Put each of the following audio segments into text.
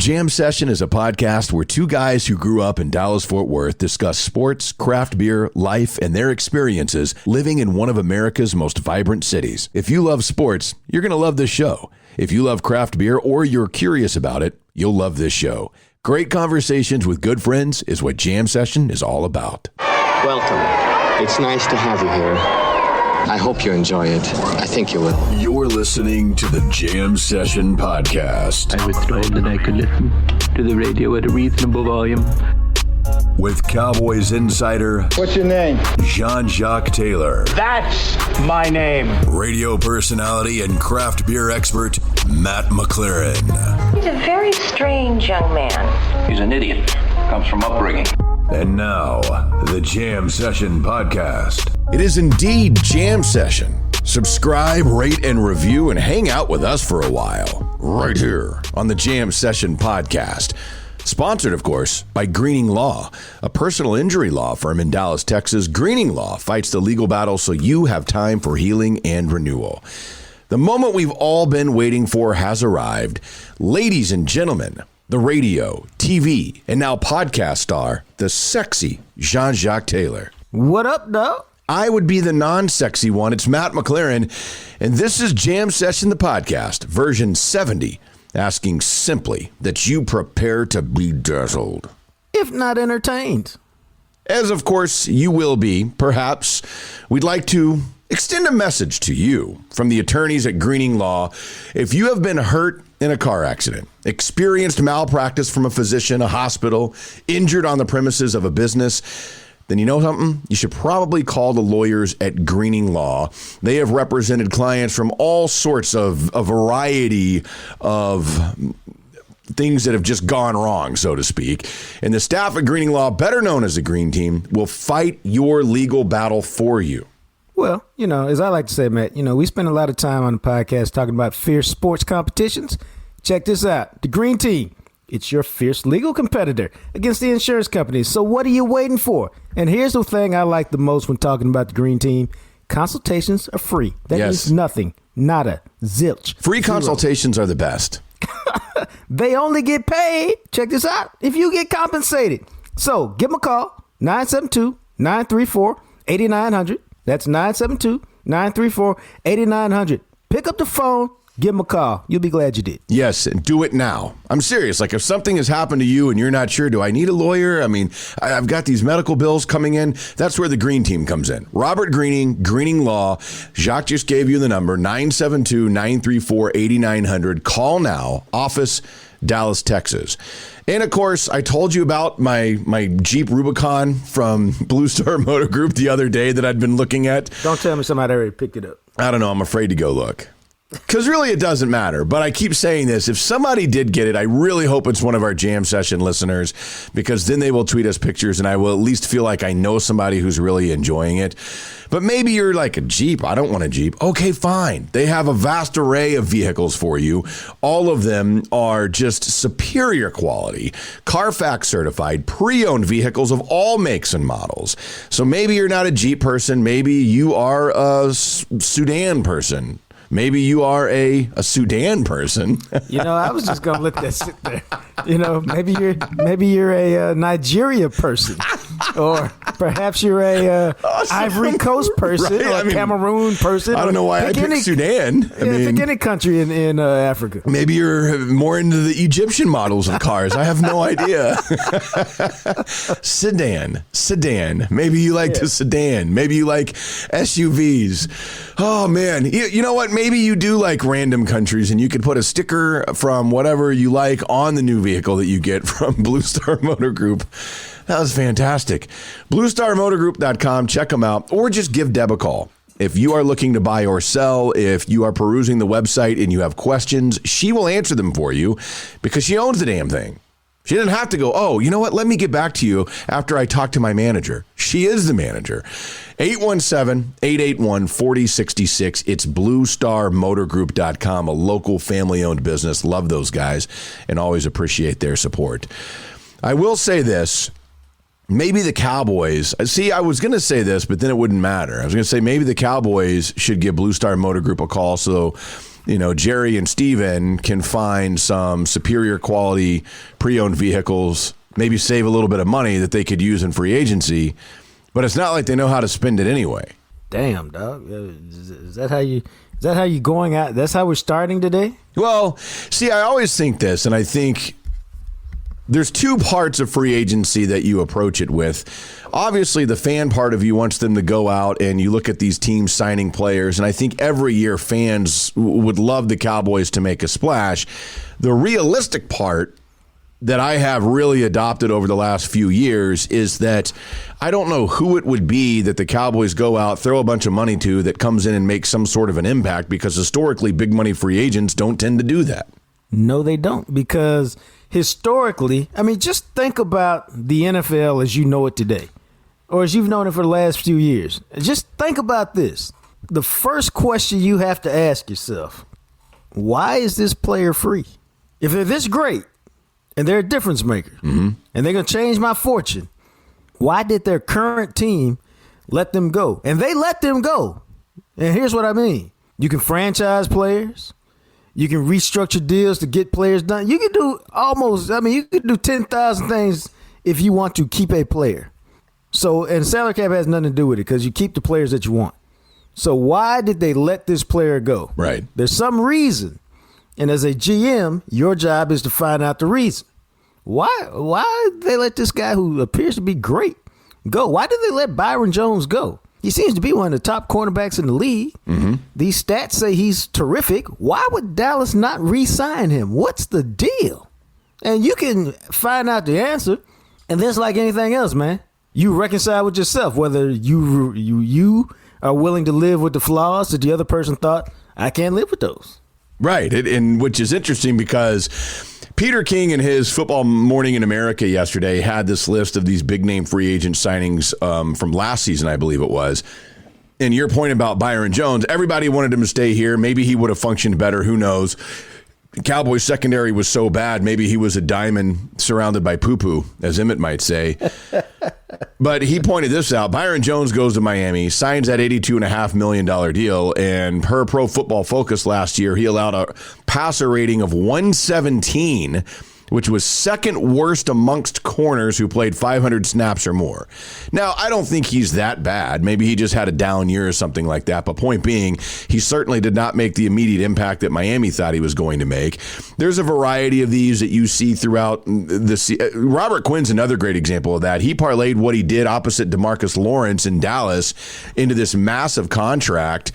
Jam Session is a podcast where two guys who grew up in Dallas-Fort Worth discuss sports, craft beer, life, and their experiences living in one of America's most vibrant cities. If you love sports, you're going to love this show. If you love craft beer or you're curious about it, you'll love this show. Great conversations with good friends is what Jam Session is all about. Welcome. It's nice to have you here. I hope you enjoy it. I think you will. You're listening to the Jam Session Podcast. I was told that I could listen to the radio at a reasonable volume. With Cowboys insider... What's your name? Jean-Jacques Taylor. That's my name. Radio personality and craft beer expert, Matt McLaren. He's a very strange young man. He's an idiot. Comes from upbringing. And now, the Jam Session Podcast. It is indeed Jam Session. Subscribe, rate, and review, and hang out with us for a while. Right here on the Jam Session Podcast. Sponsored, of course, by Greening Law, a personal injury law firm in Dallas, Texas. Greening Law fights the legal battle so you have time for healing and renewal. The moment we've all been waiting for has arrived. Ladies and gentlemen, the radio, TV, and now podcast star, the sexy Jean-Jacques Taylor. What up, dog? I would be the non-sexy one. It's Matt McLaren, and this is Jam Session, the podcast, version 70, asking simply that you prepare to be dazzled. If not entertained. As, of course, you will be, perhaps. We'd like to extend a message to you from the attorneys at Greening Law. If you have been hurt in a car accident, experienced malpractice from a physician, a hospital, injured on the premises of a business, then you know something? You should probably call the lawyers at Greening Law. They have represented clients from all sorts of a variety of things that have just gone wrong, so to speak. And the staff at Greening Law, better known as the Green Team, will fight your legal battle for you. Well, as I like to say, Matt, we spend a lot of time on the podcast talking about fierce sports competitions. Check this out. The Green Team, it's your fierce legal competitor against the insurance companies. So what are you waiting for? And here's the thing I like the most when talking about the Green Team. Consultations are free. That means nothing. Nada. Zilch. Free consultations are the best. They only get paid, check this out, if you get compensated. So give them a call, 972-934-8900. That's 972-934-8900. Pick up the phone, give them a call. You'll be glad you did. Yes, and do it now. I'm serious. Like, if something has happened to you and you're not sure, do I need a lawyer? I mean, I've got these medical bills coming in. That's where the Green Team comes in. Robert Greening, Greening Law. Jacques just gave you the number, 972-934-8900. Call now. Office, Dallas, Texas. And, of course, I told you about my Jeep Rubicon from Blue Star Motor Group the other day that I'd been looking at. Don't tell me somebody already picked it up. I don't know. I'm afraid to go look. Because really, it doesn't matter. But I keep saying this. If somebody did get it, I really hope it's one of our Jam Session listeners, because then they will tweet us pictures and I will at least feel like I know somebody who's really enjoying it. But maybe you're like, a Jeep? I don't want a Jeep. Okay, fine. They have a vast array of vehicles for you. All of them are just superior quality, Carfax certified, pre-owned vehicles of all makes and models. So maybe you're not a Jeep person. Maybe you are a Sudan person. Maybe you are a Sudan person. I was just gonna let that sit there. Maybe you're a Nigeria person, or perhaps you're a Ivory Coast person, right? Or Cameroon person. I don't know why I picked Sudan. Pick any country in Africa. Maybe you're more into the Egyptian models of cars. I have no idea. Sedan. Maybe you like the sedan. Maybe you like SUVs. Oh man, you know what? Maybe you do like random countries, and you could put a sticker from whatever you like on the new vehicle that you get from Blue Star Motor Group. That was fantastic. BlueStarMotorGroup.com. Check them out, or just give Deb a call. If you are looking to buy or sell, if you are perusing the website and you have questions, she will answer them for you because she owns the damn thing. She didn't have to go, oh, you know what? Let me get back to you after I talk to my manager. She is the manager. 817-881-4066. It's BlueStarMotorGroup.com, a local family-owned business. Love those guys and always appreciate their support. I will say this. Maybe the Cowboys, I was going to say this, but then it wouldn't matter. I was going to say maybe the Cowboys should give Blue Star Motor Group a call so Jerry and Steven can find some superior quality pre-owned vehicles, maybe save a little bit of money that they could use in free agency, but it's not like they know how to spend it anyway. Damn, dog. Is that how you going out? That's how we're starting today? Well, see, I always think this, and I think there's two parts of free agency that you approach it with. Obviously, the fan part of you wants them to go out and you look at these teams signing players, and I think every year fans would love the Cowboys to make a splash. The realistic part that I have really adopted over the last few years is that I don't know who it would be that the Cowboys go out, throw a bunch of money to that comes in and makes some sort of an impact, because historically big money free agents don't tend to do that. No, they don't, because historically, I mean, just think about the NFL as you know it today, or as you've known it for the last few years. Just think about this. The first question you have to ask yourself, why is this player free? If they're this great and they're a difference maker and they're going to change my fortune, why did their current team let them go? And they let them go. And here's what I mean. You can franchise players. You can restructure deals to get players done. You can do you could do 10,000 things if you want to keep a player. So, and salary cap has nothing to do with it because you keep the players that you want. So why did they let this player go? Right. There's some reason. And as a GM, your job is to find out the reason. Why did they let this guy who appears to be great go? Why did they let Byron Jones go? He seems to be one of the top cornerbacks in the league. These stats say he's terrific. Why would Dallas not re-sign him? What's the deal? And you can find out the answer. And that's like anything else, man. You reconcile with yourself, whether you are willing to live with the flaws that the other person thought, I can't live with those. Right. And which is interesting because Peter King in his Football Morning in America yesterday had this list of these big name free agent signings from last season, I believe it was. And your point about Byron Jones, everybody wanted him to stay here. Maybe he would have functioned better. Who knows? Cowboys secondary was so bad, maybe he was a diamond surrounded by poo-poo, as Emmett might say. But he pointed this out. Byron Jones goes to Miami, signs that $82.5 million deal, and per Pro Football Focus last year, he allowed a passer rating of 117, which was second worst amongst corners who played 500 snaps or more. Now, I don't think he's that bad. Maybe he just had a down year or something like that. But point being, he certainly did not make the immediate impact that Miami thought he was going to make. There's a variety of these that you see throughout the Robert Quinn's another great example of that. He parlayed what he did opposite DeMarcus Lawrence in Dallas into this massive contract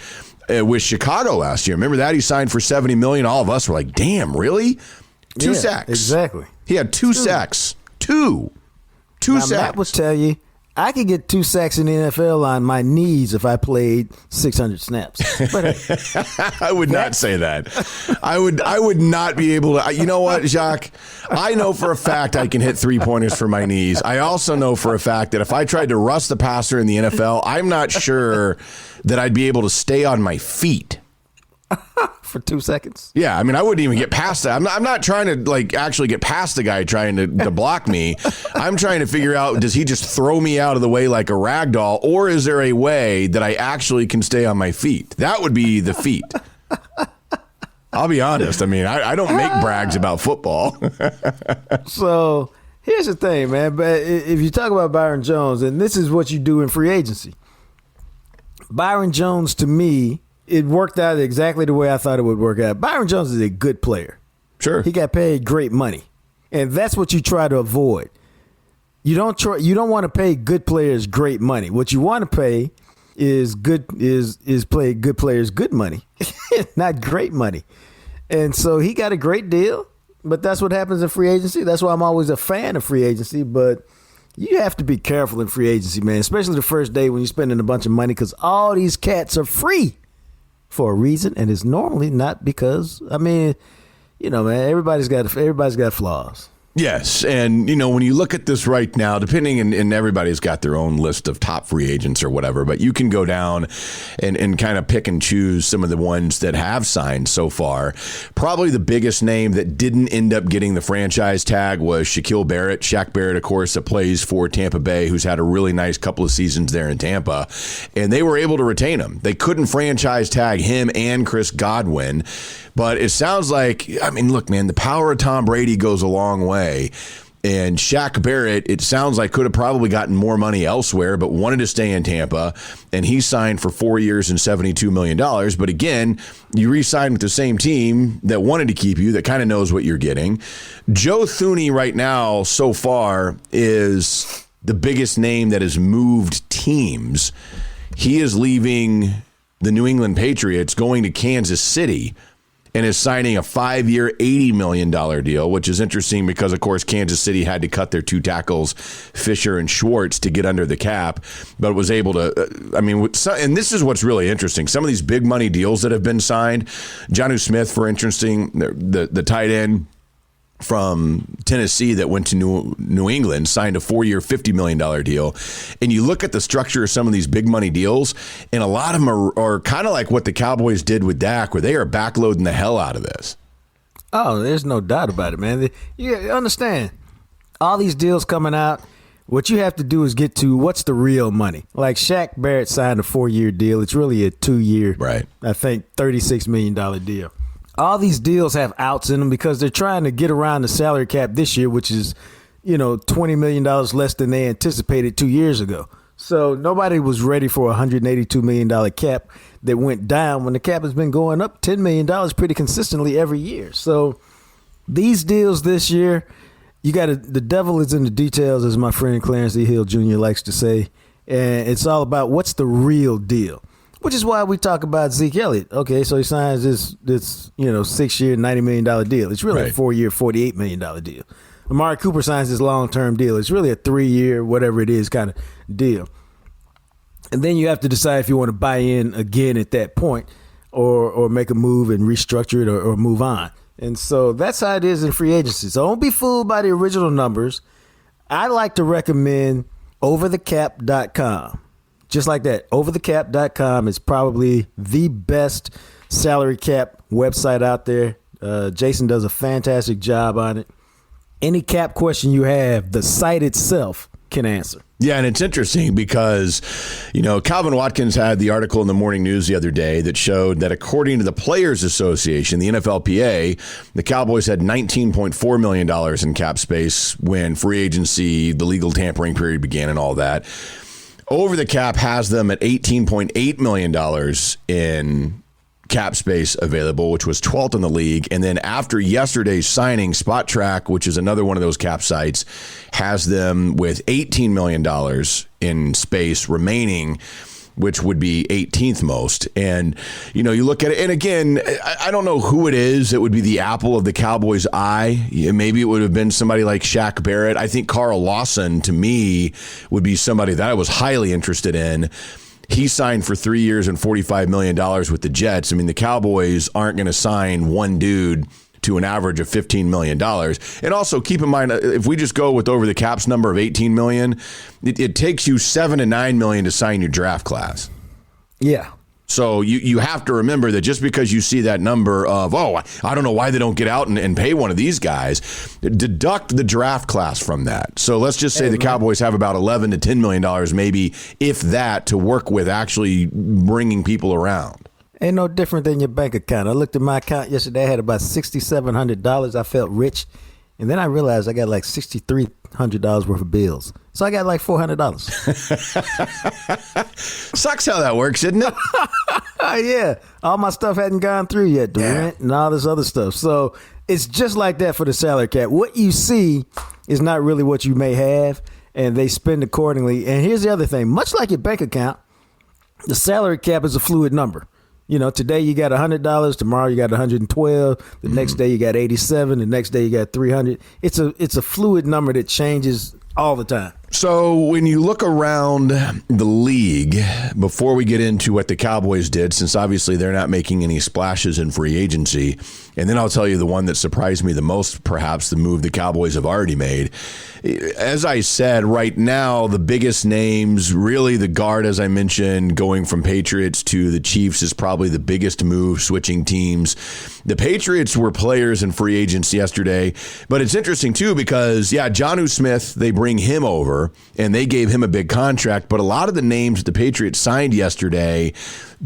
with Chicago last year. Remember that? He signed for $70 million. All of us were like, damn, really? Two sacks. Exactly. He had two sacks. Two sacks. Matt will tell you, I could get 2 sacks in the NFL on my knees if I played 600 snaps. But I would not say that. I would not be able to. You know what, Jacques? I know for a fact I can hit 3-pointers for my knees. I also know for a fact that if I tried to rust the passer in the NFL, I'm not sure that I'd be able to stay on my feet. For 2 seconds? Yeah, I mean, I wouldn't even get past that. I'm not trying to actually get past the guy trying to block me. I'm trying to figure out, does he just throw me out of the way like a rag doll, or is there a way that I actually can stay on my feet? That would be the feat. I'll be honest. I mean, I don't make brags about football. So here's the thing, man. But if you talk about Byron Jones, and this is what you do in free agency, Byron Jones, to me, it worked out exactly the way I thought it would work out. Byron Jones is a good player. Sure. He got paid great money. And that's what you try to avoid. You don't want to pay good players great money. What you want to pay is play good players good money, not great money. And so he got a great deal, but that's what happens in free agency. That's why I'm always a fan of free agency, but you have to be careful in free agency, man, especially the first day when you're spending a bunch of money, because all these cats are free for a reason, and it's normally not because, I mean, you know, man, everybody's got flaws. Yes, and when you look at this right now, depending, and everybody's got their own list of top free agents or whatever, but you can go down and kind of pick and choose some of the ones that have signed so far. Probably the biggest name that didn't end up getting the franchise tag was Shaquille Barrett. Shaq Barrett, of course, that plays for Tampa Bay, who's had a really nice couple of seasons there in Tampa, and they were able to retain him. They couldn't franchise tag him and Chris Godwin. But it sounds like, look, man, the power of Tom Brady goes a long way. And Shaq Barrett, it sounds like, could have probably gotten more money elsewhere, but wanted to stay in Tampa. And he signed for 4 years and $72 million. But again, you re-signed with the same team that wanted to keep you, that kind of knows what you're getting. Joe Thuney right now, so far, is the biggest name that has moved teams. He is leaving the New England Patriots, going to Kansas City, and is signing a 5-year, $80 million deal, which is interesting because, of course, Kansas City had to cut their two tackles, Fisher and Schwartz, to get under the cap, but was able to, and this is what's really interesting. Some of these big money deals that have been signed, Jonnu Smith, for interesting, the tight end from Tennessee that went to New England, signed a 4-year, $50 million deal. And you look at the structure of some of these big money deals, and a lot of them are kind of like what the Cowboys did with Dak, where they are backloading the hell out of this. Oh, there's no doubt about it, man. You understand, all these deals coming out, what you have to do is get to what's the real money. Like Shaq Barrett signed a 4-year deal. It's really a 2-year, right? I think $36 million deal. All these deals have outs in them because they're trying to get around the salary cap this year, which is, $20 million less than they anticipated 2 years ago. So nobody was ready for a $182 million cap that went down when the cap has been going up $10 million pretty consistently every year. So these deals this year, the devil is in the details, as my friend Clarence E. Hill Jr. likes to say. And it's all about what's the real deal. Which is why we talk about Zeke Elliott. Okay, so he signs this 6-year, $90 million deal. It's really a 4-year, $48 million deal. Amari Cooper signs this long-term deal. It's really a 3-year, whatever it is, kind of deal. And then you have to decide if you want to buy in again at that point or make a move and restructure it or move on. And so that's how it is in free agency. So don't be fooled by the original numbers. I like to recommend overthecap.com. Just like that, overthecap.com is probably the best salary cap website out there. Jason does a fantastic job on it. Any cap question you have, the site itself can answer. Yeah, and it's interesting because, Calvin Watkins had the article in the Morning News the other day that showed that according to the Players Association, the NFLPA, the Cowboys had $19.4 million in cap space when free agency, the legal tampering period began and all that. Over the Cap has them at $18.8 million in cap space available, which was 12th in the league. And then after yesterday's signing, Spot Track, which is another one of those cap sites, has them with $18 million in space remaining, which would be 18th most. And, you look at it, and again, I don't know who it is that would be the apple of the Cowboys' eye. Maybe it would have been somebody like Shaq Barrett. I think Carl Lawson, to me, would be somebody that I was highly interested in. He signed for 3 years and $45 million with the Jets. The Cowboys aren't going to sign one dude to an average of $15 million. And also keep in mind, if we just go with over the cap's number of $18 million, it takes you $7 to $9 million to sign your draft class. Yeah. So you have to remember that just because you see that number of, I don't know why they don't get out and pay one of these guys, deduct the draft class from that. So let's just say the Cowboys have about $11 to $10 million, maybe, if that, to work with actually bringing people around. Ain't no different than your bank account. I looked at my account yesterday. I had about $6,700. I felt rich. And then I realized I got like $6,300 worth of bills. So I got like $400. Sucks how that works, isn't it? Yeah. All my stuff hadn't gone through yet. The rent and all this other stuff. So it's just like that for the salary cap. What you see is not really what you may have. And they spend accordingly. And here's the other thing. Much like your bank account, the salary cap is a fluid number. Today you got $100. Tomorrow you got $112. The next day you got $87. The next day you got $300. It's a fluid number that changes all the time. So when you look around the league, before we get into what the Cowboys did, since obviously they're not making any splashes in free agency, and then I'll tell you the one that surprised me the most, perhaps the move the Cowboys have already made. As I said, right now, the biggest names, really the guard, as I mentioned, going from Patriots to the Chiefs is probably the biggest move, switching teams. The Patriots were players in free agency yesterday, but it's interesting too because, Jonnu Smith, they bring him over and they gave him a big contract, but a lot of the names the Patriots signed yesterday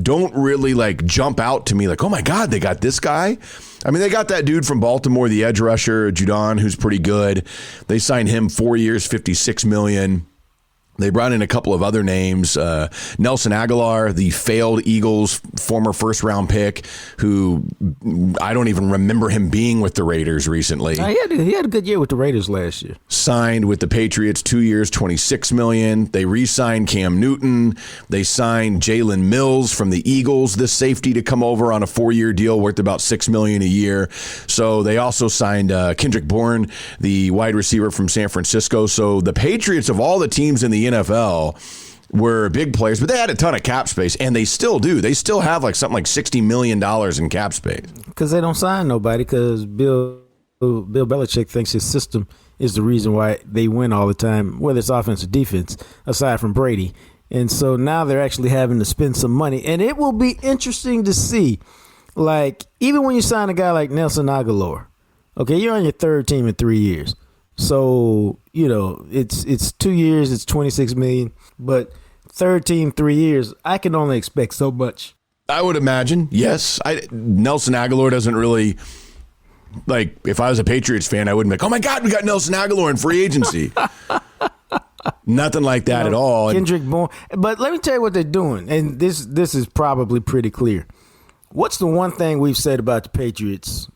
don't really jump out to me like, oh my God, they got this guy. I mean, they got that dude from Baltimore, the edge rusher, Judon, who's pretty good. They signed him 4 years, $56 million. They brought in a couple of other names. Nelson Aguilar, the failed Eagles former first-round pick, who I don't even remember him being with the Raiders recently. He had a good year with the Raiders last year. Signed with the Patriots 2 years, $26 million. They re-signed Cam Newton. They signed Jalen Mills from the Eagles, this safety, to come over on a 4-year deal worth about $6 million a year. So they also signed Kendrick Bourne, the wide receiver from San Francisco. So the Patriots, of all the teams in the NFL, were big players, but they had a ton of cap space, and they still do. They still have something like $60 million in cap space. Because they don't sign nobody, because Bill Belichick thinks his system is the reason why they win all the time, whether it's offense or defense, aside from Brady. And so now they're actually having to spend some money, and it will be interesting to see, even when you sign a guy like Nelson Aguilar, okay, you're on your third team in 3 years. So, it's 2 years, it's $26 million, but third team, 3 years, I can only expect so much. I would imagine, yes. Nelson Aguilar doesn't really, if I was a Patriots fan, I wouldn't be like, oh my God, we got Nelson Aguilar in free agency. Nothing like that at all. Kendrick Bourne. But let me tell you what they're doing, and this is probably pretty clear. What's the one thing we've said about the Patriots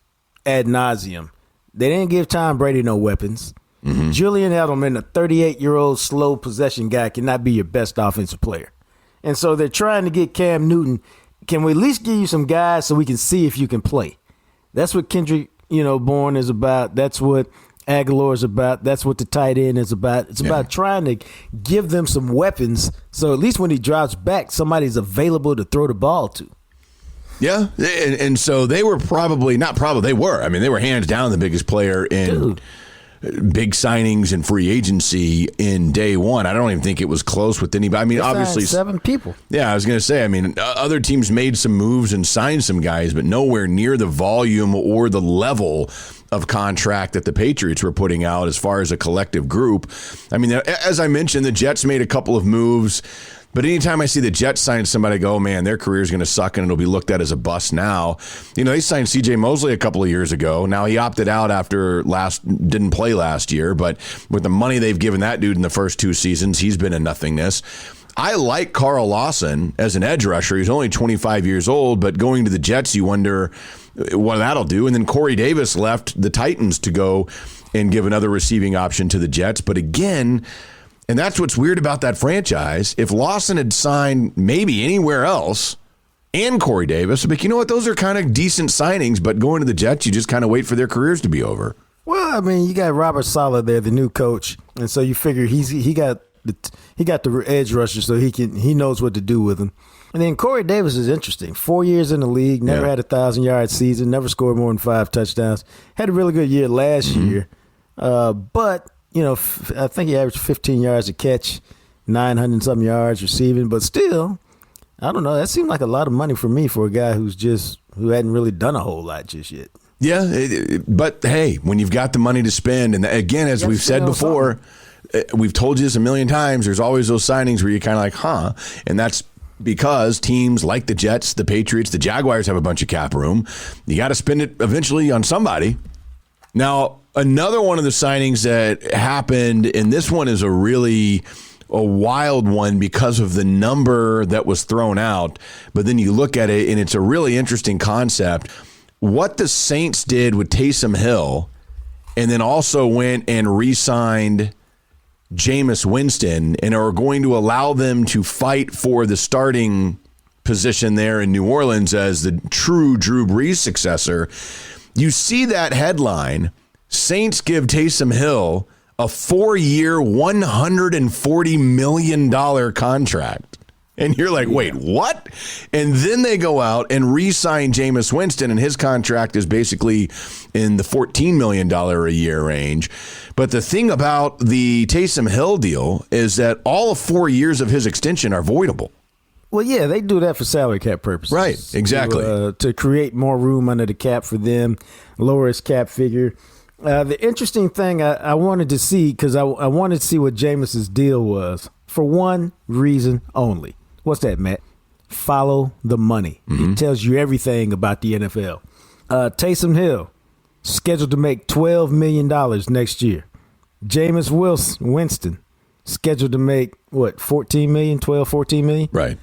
ad nauseum? They didn't give Tom Brady no weapons. Mm-hmm. Julian Edelman, a 38-year-old slow possession guy, cannot be your best offensive player. And so they're trying to get Cam Newton. Can we at least give you some guys so we can see if you can play? That's what Kendrick, Bourne is about. That's what Aguilar is about. That's what the tight end is about. It's about trying to give them some weapons so at least when he drops back, somebody's available to throw the ball to. Yeah, and so they were they were. I mean, they were hands down the biggest player in big signings and free agency in day one. I don't even think it was close with anybody. I mean, obviously 7 people. Yeah, I was going to say, other teams made some moves and signed some guys, but nowhere near the volume or the level of contract that the Patriots were putting out as far as a collective group. I mean, as I mentioned, the Jets made a couple of moves. But anytime I see the Jets sign somebody, I go, oh, man, their career is going to suck and it'll be looked at as a bust now. They signed C.J. Mosley a couple of years ago. Now, he opted out after didn't play last year. But with the money they've given that dude in the first 2 seasons, he's been a nothingness. I like Carl Lawson as an edge rusher. He's only 25 years old, but going to the Jets, you wonder what that'll do. And then Corey Davis left the Titans to go and give another receiving option to the Jets. But again, and that's what's weird about that franchise. If Lawson had signed maybe anywhere else and Corey Davis, but you know what? Those are kind of decent signings, but going to the Jets, you just kind of wait for their careers to be over. Well, you got Robert Saleh there, the new coach, and so you figure he got the edge rusher, so he knows what to do with him. And then Corey Davis is interesting. 4 years in the league, never had a 1,000-yard season, never scored more than 5 touchdowns. Had a really good year last year, but I think he averaged 15 yards a catch, 900-something yards receiving. But still, I don't know. That seemed like a lot of money for me for a guy who hadn't really done a whole lot just yet. Yeah, but hey, when you've got the money to spend, and again, as we've said before, we've told you this a million times, there's always those signings where you're kind of like, huh? And that's because teams like the Jets, the Patriots, the Jaguars have a bunch of cap room. You got to spend it eventually on somebody. Now, another one of the signings that happened, and this one is a wild one because of the number that was thrown out, but then you look at it, and it's a really interesting concept. What the Saints did with Taysom Hill, and then also went and re-signed Jameis Winston, and are going to allow them to fight for the starting position there in New Orleans as the true Drew Brees successor. You see that headline, Saints give Taysom Hill a 4-year, $140 million contract. And you're like, wait, what? And then they go out and re-sign Jameis Winston, and his contract is basically in the $14 million a year range. But the thing about the Taysom Hill deal is that all of 4 years of his extension are voidable. Well, yeah, they do that for salary cap purposes. Right, exactly. To create more room under the cap for them, lower his cap figure. The interesting thing I wanted to see, because I wanted to see what Jameis's deal was, for one reason only. What's that, Matt? Follow the money. It tells you everything about the NFL. Taysom Hill, scheduled to make $12 million next year. Jameis Winston, scheduled to make, what, $14 million, $14 million? Right.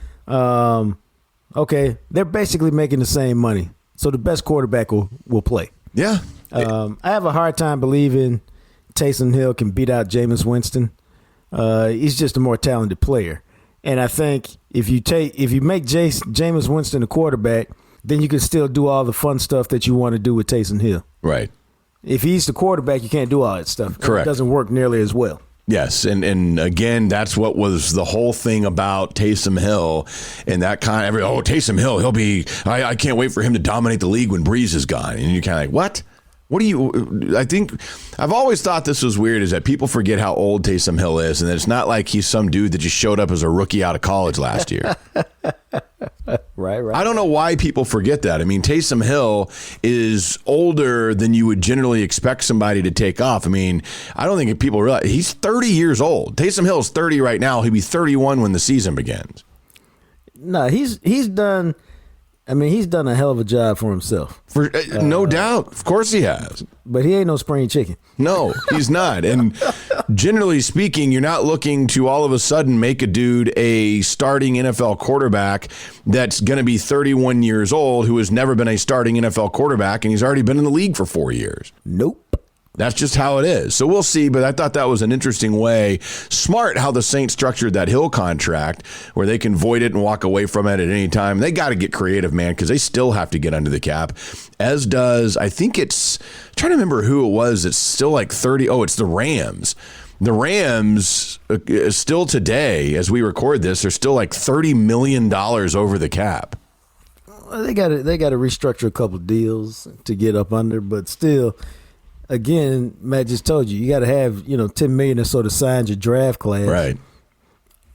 Okay, they're basically making the same money. So the best quarterback will play. Yeah. I have a hard time believing Taysom Hill can beat out Jameis Winston. He's just a more talented player. And I think if you make Jameis Winston a quarterback, then you can still do all the fun stuff that you want to do with Taysom Hill. Right. If he's the quarterback, you can't do all that stuff. Correct. It doesn't work nearly as well. Yes, and again, that's what was the whole thing about Taysom Hill, and that kind of Taysom Hill, he'll be. I can't wait for him to dominate the league when Breeze is gone, and you're kind of like, what? What do you? I think I've always thought this was weird is that people forget how old Taysom Hill is, and that it's not like he's some dude that just showed up as a rookie out of college last year. Right. I don't know why people forget that. I mean, Taysom Hill is older than you would generally expect somebody to take off. I mean, I don't think people realize he's 30 years old. Taysom Hill is 30 right now. He'll be 31 when the season begins. No, he's done. I mean, he's done a hell of a job for himself. No doubt. Of course he has. But he ain't no spring chicken. No, he's not. And generally speaking, you're not looking to all of a sudden make a dude a starting NFL quarterback that's going to be 31 years old who has never been a starting NFL quarterback, and he's already been in the league for 4 years. Nope. That's just how it is. So we'll see, but I thought that was an interesting way. Smart how the Saints structured that Hill contract where they can void it and walk away from it at any time. They got to get creative, man, because they still have to get under the cap, as does, I think I'm trying to remember who it was. It's still like 30. Oh, it's the Rams. The Rams still today, as we record this, are still like $30 million over the cap. Well, they got to restructure a couple deals to get up under, but still. Again, Matt just told you got to have $10 million or so to sign your draft class, right?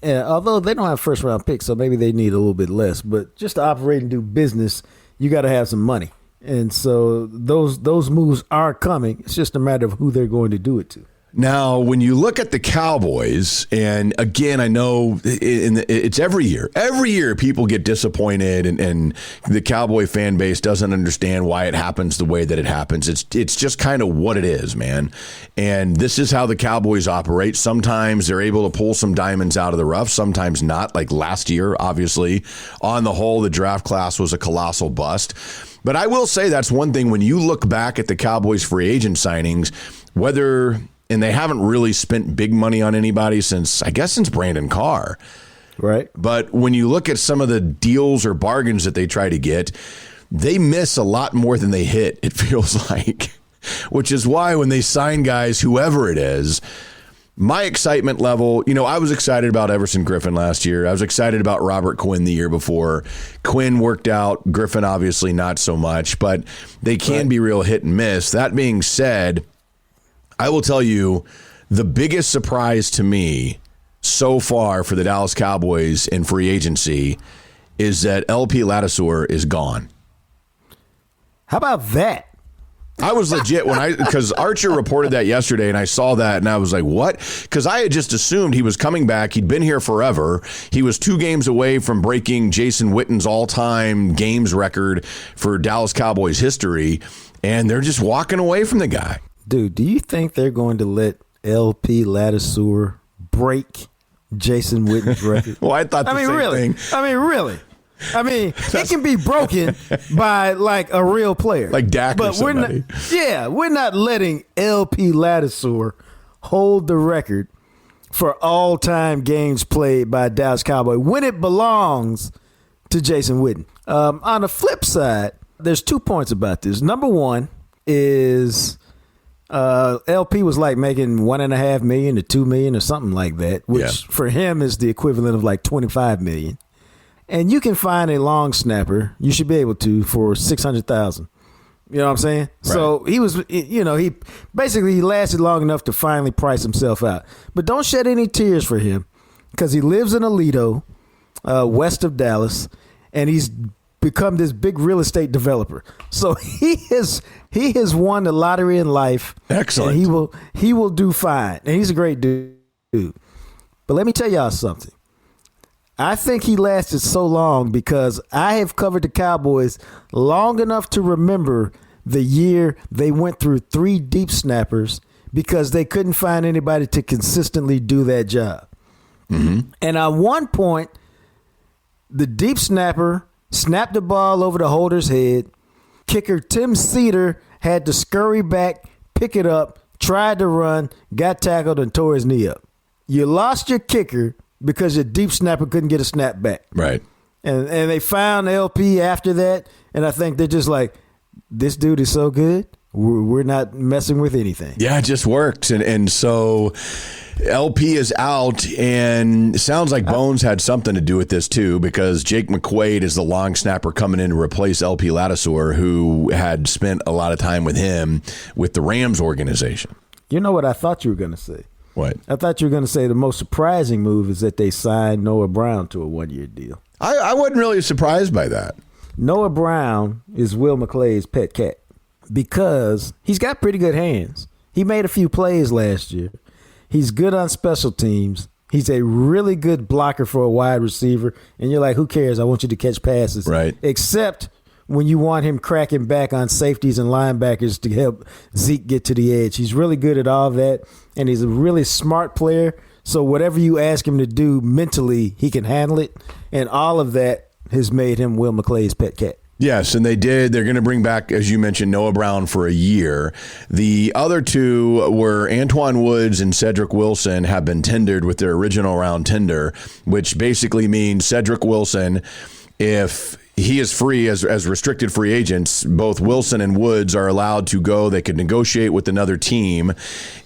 And although they don't have first round picks, so maybe they need a little bit less. But just to operate and do business, you got to have some money, and so those moves are coming. It's just a matter of who they're going to do it to. Now, when you look at the Cowboys, and again, I know it's every year. Every year people get disappointed, and the Cowboy fan base doesn't understand why it happens the way that it happens. It's just kind of what it is, man. And this is how the Cowboys operate. Sometimes they're able to pull some diamonds out of the rough, sometimes not, like last year, obviously. On the whole, the draft class was a colossal bust. But I will say that's one thing when you look back at the Cowboys free agent signings, and they haven't really spent big money on anybody since Brandon Carr. Right. But when you look at some of the deals or bargains that they try to get, they miss a lot more than they hit, it feels like. Which is why when they sign guys, whoever it is, my excitement level, I was excited about Everson Griffin last year. I was excited about Robert Quinn the year before. Quinn worked out. Griffin, obviously, not so much. But they can be real hit and miss. That being said, I will tell you the biggest surprise to me so far for the Dallas Cowboys in free agency is that LP Ladouceur is gone. How about that? I was legit because Archer reported that yesterday, and I saw that, and I was like, what? Because I had just assumed he was coming back. He'd been here forever. He was 2 games away from breaking Jason Witten's all-time games record for Dallas Cowboys history, and they're just walking away from the guy. Dude, do you think they're going to let LP Ladouceur break Jason Witten's record? Well, I thought the same thing. Really. It can be broken by like a real player. Like Dak or somebody. We're not letting LP Ladouceur hold the record for all-time games played by a Dallas Cowboy when it belongs to Jason Witten. On the flip side, there's 2 points about this. Number one is LP was like making $1.5 million to $2 million or something like that, which for him is the equivalent of like $25 million. And you can find a long snapper. You should be able to for $600,000. You know what I'm saying? Right. So he was, he basically lasted long enough to finally price himself out. But don't shed any tears for him because he lives in Aledo, west of Dallas, and he's become this big real estate developer. So he has won the lottery in life. Excellent. And he will do fine. And he's a great dude. But let me tell y'all something. I think he lasted so long because I have covered the Cowboys long enough to remember the year they went through 3 deep snappers because they couldn't find anybody to consistently do that job. Mm-hmm. And at one point, the deep snapper snapped the ball over the holder's head. Kicker Tim Cedar had to scurry back, pick it up, tried to run, got tackled, and tore his knee up. You lost your kicker because your deep snapper couldn't get a snap back. Right. And they found LP after that, and I think they're just like, this dude is so good, we're not messing with anything. Yeah, it just worked. And so LP is out, and it sounds like Bones had something to do with this too, because Jake McQuaid is the long snapper coming in to replace LP Ladouceur, who had spent a lot of time with him with the Rams organization. You know what I thought you were going to say? What? I thought you were going to say the most surprising move is that they signed Noah Brown to a 1-year deal. I wasn't really surprised by that. Noah Brown is Will McClay's pet cat because he's got pretty good hands. He made a few plays last year. He's good on special teams. He's a really good blocker for a wide receiver. And you're like, who cares? I want you to catch passes. Right. Except when you want him cracking back on safeties and linebackers to help Zeke get to the edge. He's really good at all that. And he's a really smart player. So whatever you ask him to do mentally, he can handle it. And all of that has made him Will McClay's pet cat. Yes, and they did. They're going to bring back, as you mentioned, Noah Brown for a year. The other two were Antoine Woods and Cedric Wilson have been tendered with their original round tender, which basically means Cedric Wilson, if he is free as restricted free agents, both Wilson and Woods are allowed to go. They could negotiate with another team.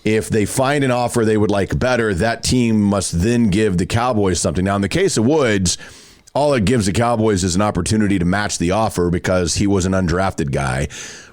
If they find an offer they would like better, that team must then give the Cowboys something. Now, in the case of Woods, all it gives the Cowboys is an opportunity to match the offer because he was an undrafted guy.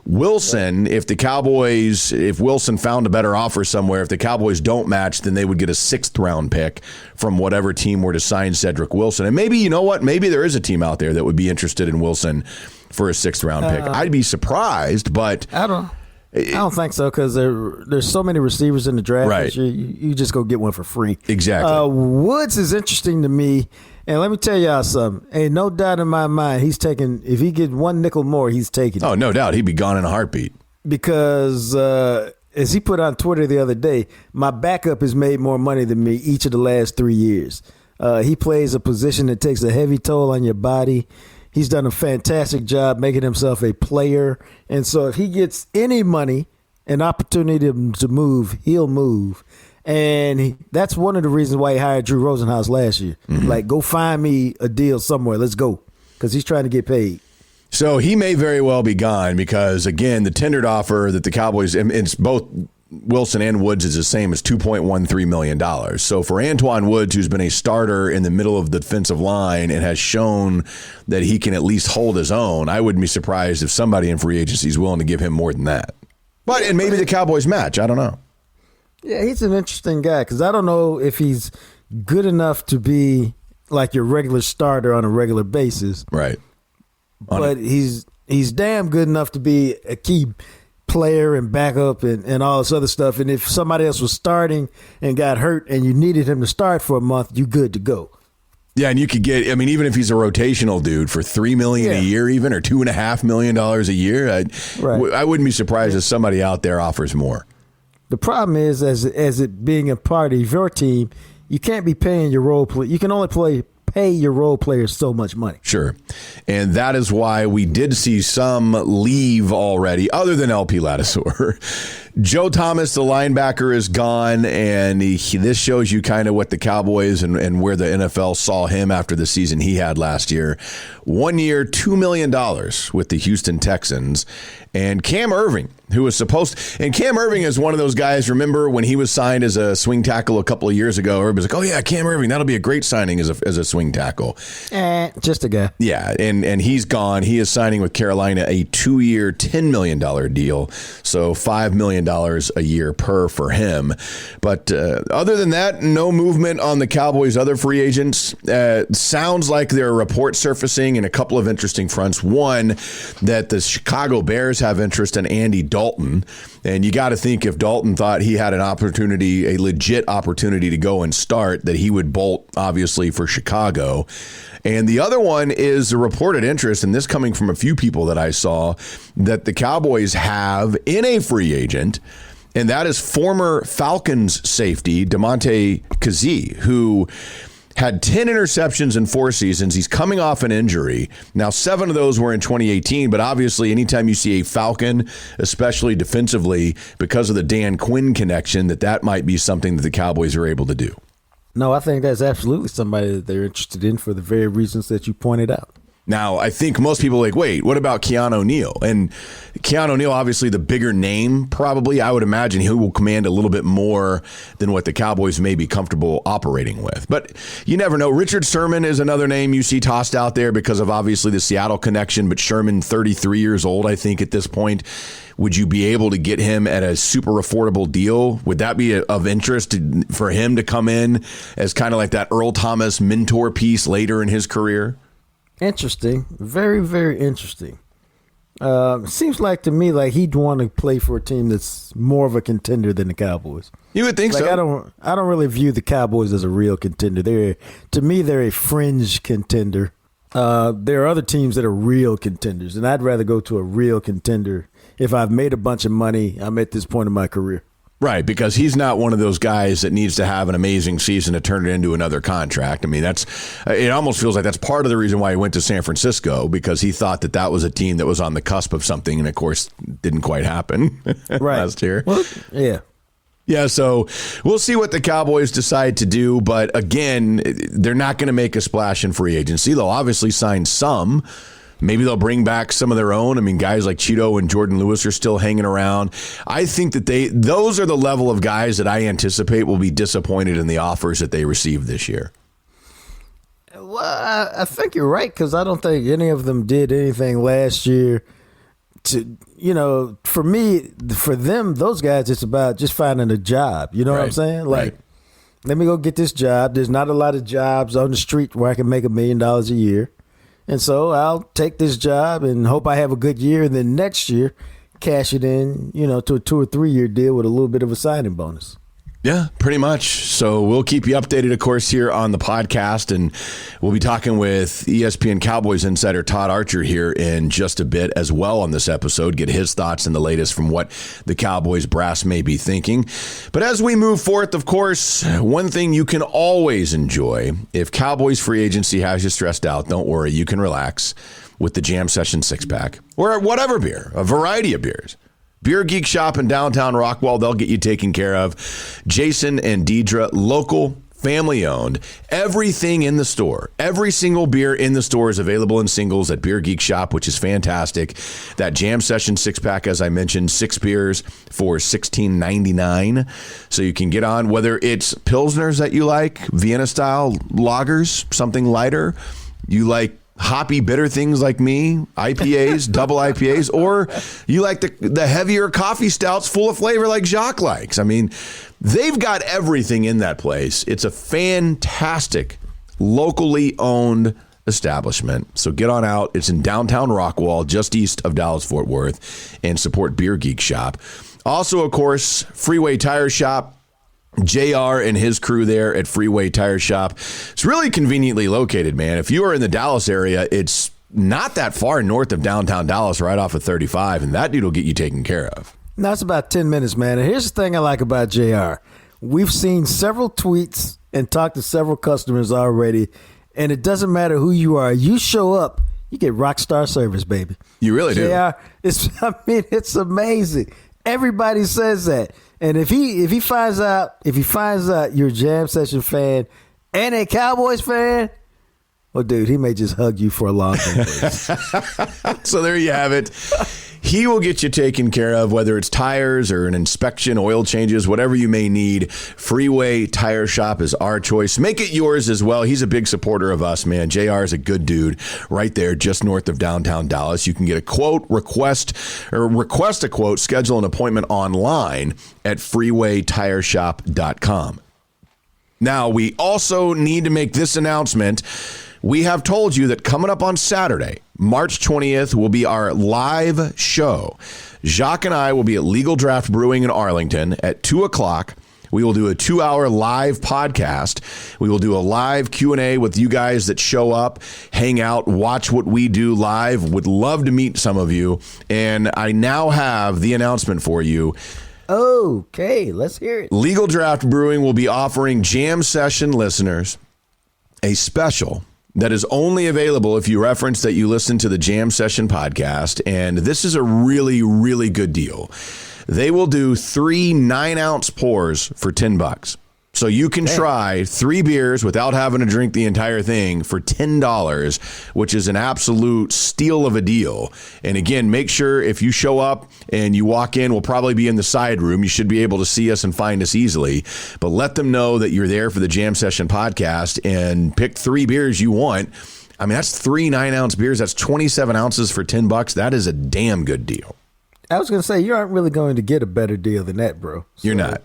Wilson, if Wilson found a better offer somewhere, if the Cowboys don't match, then they would get a 6th-round pick from whatever team were to sign Cedric Wilson. And maybe, you know what? Maybe there is a team out there that would be interested in Wilson for a 6th-round pick. I'd be surprised, but I don't think so because there's so many receivers in the draft. Right. You just go get one for free. Exactly. Woods is interesting to me. And let me tell y'all something. Ain't no doubt in my mind he's taking, if he gets one nickel more, he's taking it. Oh, no doubt. He'd be gone in a heartbeat. Because as he put on Twitter the other day, my backup has made more money than me each of the last 3 years. He plays a position that takes a heavy toll on your body. He's done a fantastic job making himself a player. And so if he gets any money, an opportunity to move, he'll move. And that's one of the reasons why he hired Drew Rosenhaus last year. Mm-hmm. Like, go find me a deal somewhere. Let's go. Because he's trying to get paid. So he may very well be gone because, again, the tendered offer that the Cowboys, and it's both Wilson and Woods is the same as $2.13 million. So for Antoine Woods, who's been a starter in the middle of the defensive line and has shown that he can at least hold his own, I wouldn't be surprised if somebody in free agency is willing to give him more than that. But and maybe the Cowboys match. I don't know. Yeah, he's an interesting guy because I don't know if he's good enough to be like your regular starter on a regular basis. Right. But he's damn good enough to be a key player and backup and all this other stuff. And if somebody else was starting and got hurt and you needed him to start for a month, you good to go. Yeah, and you could get, I mean, even if he's a rotational dude for $3 million a year even, or $2.5 million a year, I wouldn't be surprised if somebody out there offers more. The problem is, as it being a part of your team, you can't be paying your role play. You can only pay your role players so much money. Sure. And that is why we did see some leave already, other than LP Ladouceur. Joe Thomas, the linebacker, is gone, and this shows you kind of what the Cowboys and where the NFL saw him after the season he had last year. 1 year, $2 million with the Houston Texans. And Cam Irving, who was and Cam Irving is one of those guys, remember when he was signed as a swing tackle a couple of years ago, everybody's like, oh yeah, Cam Irving, that'll be a great signing as a swing tackle. Just a guy. Yeah, and he's gone. He is signing with Carolina a 2-year, $10 million deal, so $5 million a year per for him. But other than that, no movement on the Cowboys' other free agents. Sounds like there are reports surfacing in a couple of interesting fronts. One, that the Chicago Bears have interest in Andy Dalton. And you got to think if Dalton thought he had a legit opportunity to go and start, that he would bolt, obviously, for Chicago. And the other one is the reported interest, and this coming from a few people that I saw, that the Cowboys have in a free agent, and that is former Falcons safety Damontae Kazee, who had 10 interceptions in 4 seasons. He's coming off an injury. Now, 7 of those were in 2018, but obviously anytime you see a Falcon, especially defensively, because of the Dan Quinn connection, that might be something that the Cowboys are able to do. No, I think that's absolutely somebody that they're interested in for the very reasons that you pointed out. Now, I think most people are like, wait, what about Keanu Neal? And Keanu Neal, obviously the bigger name, probably. I would imagine he will command a little bit more than what the Cowboys may be comfortable operating with. But you never know. Richard Sherman is another name you see tossed out there because of obviously the Seattle connection. But Sherman, 33 years old, I think, at this point. Would you be able to get him at a super affordable deal? Would that be of interest for him to come in as kind of like that Earl Thomas mentor piece later in his career? Interesting. Very, very interesting. Seems like to me like he'd want to play for a team that's more of a contender than the Cowboys. You would think so. I don't really view the Cowboys as a real contender. To me, they're a fringe contender. There are other teams that are real contenders, and I'd rather go to a real contender. If I've made a bunch of money, I'm at this point in my career. Right, because he's not one of those guys that needs to have an amazing season to turn it into another contract. I mean, it almost feels like that's part of the reason why he went to San Francisco, because he thought that was a team that was on the cusp of something, and of course, didn't quite happen last year. Well, yeah. Yeah, so we'll see what the Cowboys decide to do, but again, they're not going to make a splash in free agency. They'll obviously sign some. Maybe they'll bring back some of their own. I mean, guys like Cheeto and Jordan Lewis are still hanging around. I think that those are the level of guys that I anticipate will be disappointed in the offers that they received this year. Well, I think you're right, because I don't think any of them did anything last year to, for me, for them, those guys, it's about just finding a job. You know what I'm saying? Like, let me go get this job. There's not a lot of jobs on the street where I can make $1 million a year. And so I'll take this job and hope I have a good year, and then next year cash it in, to a 2 or 3 year deal with a little bit of a signing bonus. Yeah, pretty much. So we'll keep you updated, of course, here on the podcast, and we'll be talking with ESPN Cowboys insider Todd Archer here in just a bit as well on this episode, get his thoughts and the latest from what the Cowboys brass may be thinking. But as we move forth, of course, one thing you can always enjoy, if Cowboys free agency has you stressed out, don't worry, you can relax with the Jam Session 6-pack or whatever beer, a variety of beers. Beer Geek Shop in downtown Rockwall, they'll get you taken care of. Jason and Deidre, local, family-owned. Everything in the store, every single beer in the store is available in singles at Beer Geek Shop, which is fantastic. That Jam Session 6-pack, as I mentioned, 6 beers for $16.99. So you can get on, whether it's Pilsners that you like, Vienna-style lagers, something lighter. You like hoppy, bitter things like me, IPAs, double IPAs, or you like the heavier coffee stouts full of flavor like Jacques likes. I mean, they've got everything in that place. It's a fantastic, locally owned establishment. So get on out. It's in downtown Rockwall, just east of Dallas-Fort Worth, and support Beer Geek Shop. Also, of course, Freeway Tire Shop. JR and his crew there at Freeway Tire Shop. It's really conveniently located, man. If you are in the Dallas area, it's not that far north of downtown Dallas, right off of 35, and that dude will get you taken care of. Now, it's about 10 minutes, man. And here's the thing I like about JR. We've seen several tweets and talked to several customers already, and it doesn't matter who you are. You show up, you get rock star service, baby. You really do. JR, it's amazing. Everybody says that. And if he finds out you're a Jam Session fan and a Cowboys fan, well, dude, he may just hug you for a long time. So there you have it. He will get you taken care of, whether it's tires or an inspection, oil changes, whatever you may need. Freeway Tire Shop is our choice. Make it yours as well. He's a big supporter of us, man. JR is a good dude right there just north of downtown Dallas. You can get a quote, request a quote, schedule an appointment online at freewaytireshop.com. Now, we also need to make this announcement. We have told you that coming up on Saturday, March 20th, will be our live show. Jacques and I will be at Legal Draft Brewing in Arlington at 2 o'clock. We will do a 2-hour live podcast. We will do a live Q&A with you guys that show up, hang out, watch what we do live. Would love to meet some of you. And I now have the announcement for you. Okay, let's hear it. Legal Draft Brewing will be offering Jam Session listeners a special that is only available if you reference that you listen to the Jam Session podcast. And this is a really, really good deal. They will do 3 9-ounce pours for $10. So you can try 3 beers without having to drink the entire thing for $10, which is an absolute steal of a deal. And again, make sure if you show up and you walk in, we'll probably be in the side room. You should be able to see us and find us easily. But let them know that you're there for the Jam Session podcast and pick 3 beers you want. I mean, that's 3 9-ounce beers. That's 27 ounces for $10. That is a damn good deal. I was going to say, you aren't really going to get a better deal than that, bro. You're not.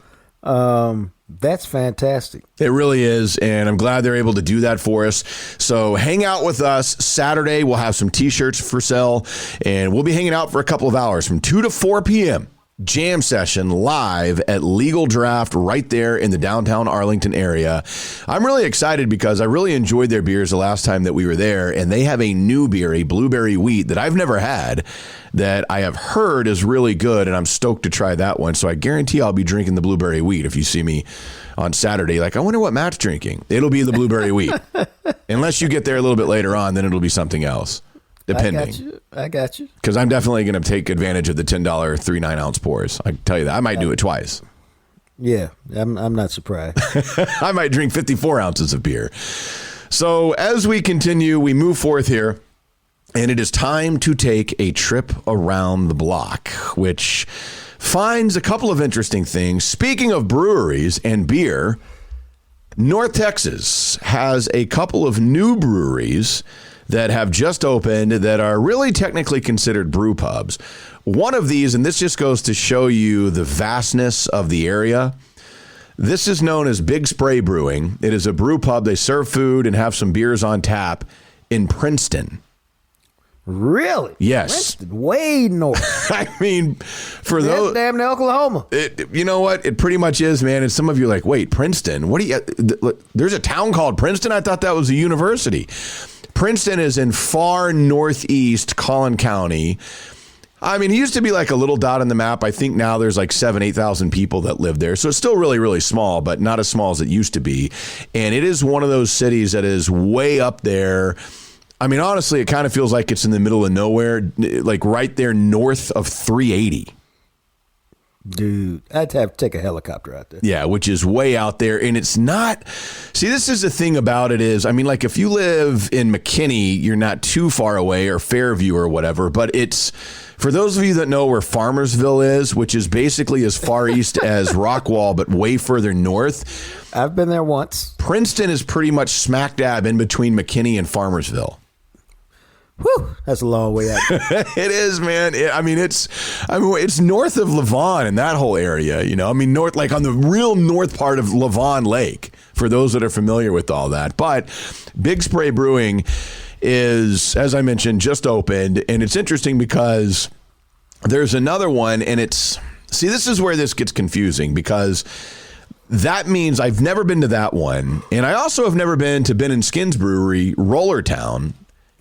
That's fantastic. It really is, and I'm glad they're able to do that for us. So hang out with us Saturday. We'll have some T-shirts for sale, and we'll be hanging out for a couple of hours from 2 to 4 p.m. Jam Session live at Legal Draft right there in the downtown Arlington area. I'm really excited because I really enjoyed their beers the last time that we were there, and they have a new beer, a blueberry wheat that I've never had that I have heard is really good, and I'm stoked to try that one. So I guarantee I'll be drinking the blueberry wheat if you see me on Saturday. Like, I wonder what Matt's drinking. It'll be the blueberry wheat. Unless you get there a little bit later on, then it'll be something else. Depending. I got you. Because I'm definitely going to take advantage of the $10 3 9-ounce pours. I can tell you that. I might do it twice. Yeah, I'm not surprised. I might drink 54 ounces of beer. So as we continue, we move forth here, and it is time to take a trip around the block, which finds a couple of interesting things. Speaking of breweries and beer, North Texas has a couple of new breweries that have just opened that are really technically considered brew pubs. One of these, and this just goes to show you the vastness of the area, this is known as Big Spray Brewing. It is a brew pub. They serve food and have some beers on tap in Princeton. Really? Yes. Princeton, way north. I mean, for those... Damn near Oklahoma. You know what? It pretty much is, man. And some of you are like, wait, Princeton? What do you... There's a town called Princeton? I thought that was a university. Princeton is in far northeast Collin County. I mean, it used to be like a little dot on the map. I think now there's like 8,000 people that live there. So it's still really, really small, but not as small as it used to be. And it is one of those cities that is way up there. I mean, honestly, it kind of feels like it's in the middle of nowhere, like right there north of 380. Dude, I'd have to take a helicopter out there. Yeah, which is way out there. And it's not... See, this is the thing about it is, I mean, like if you live in McKinney, you're not too far away, or Fairview or whatever, but it's... For those of you that know where Farmersville is, which is basically as far east as Rockwall, but way further north. I've been there once. Princeton is pretty much smack dab in between McKinney and Farmersville. Whew, that's a long way out. It is, man. It's north of Lavon and that whole area, you know. I mean, north, like on the real north part of Lavon Lake, for those that are familiar with all that. But Big Spray Brewing is, as I mentioned, just opened, and it's interesting because there's another one, and this is where this gets confusing, because that means I've never been to that one, and I also have never been to Ben and Skins Brewery, Rollertown,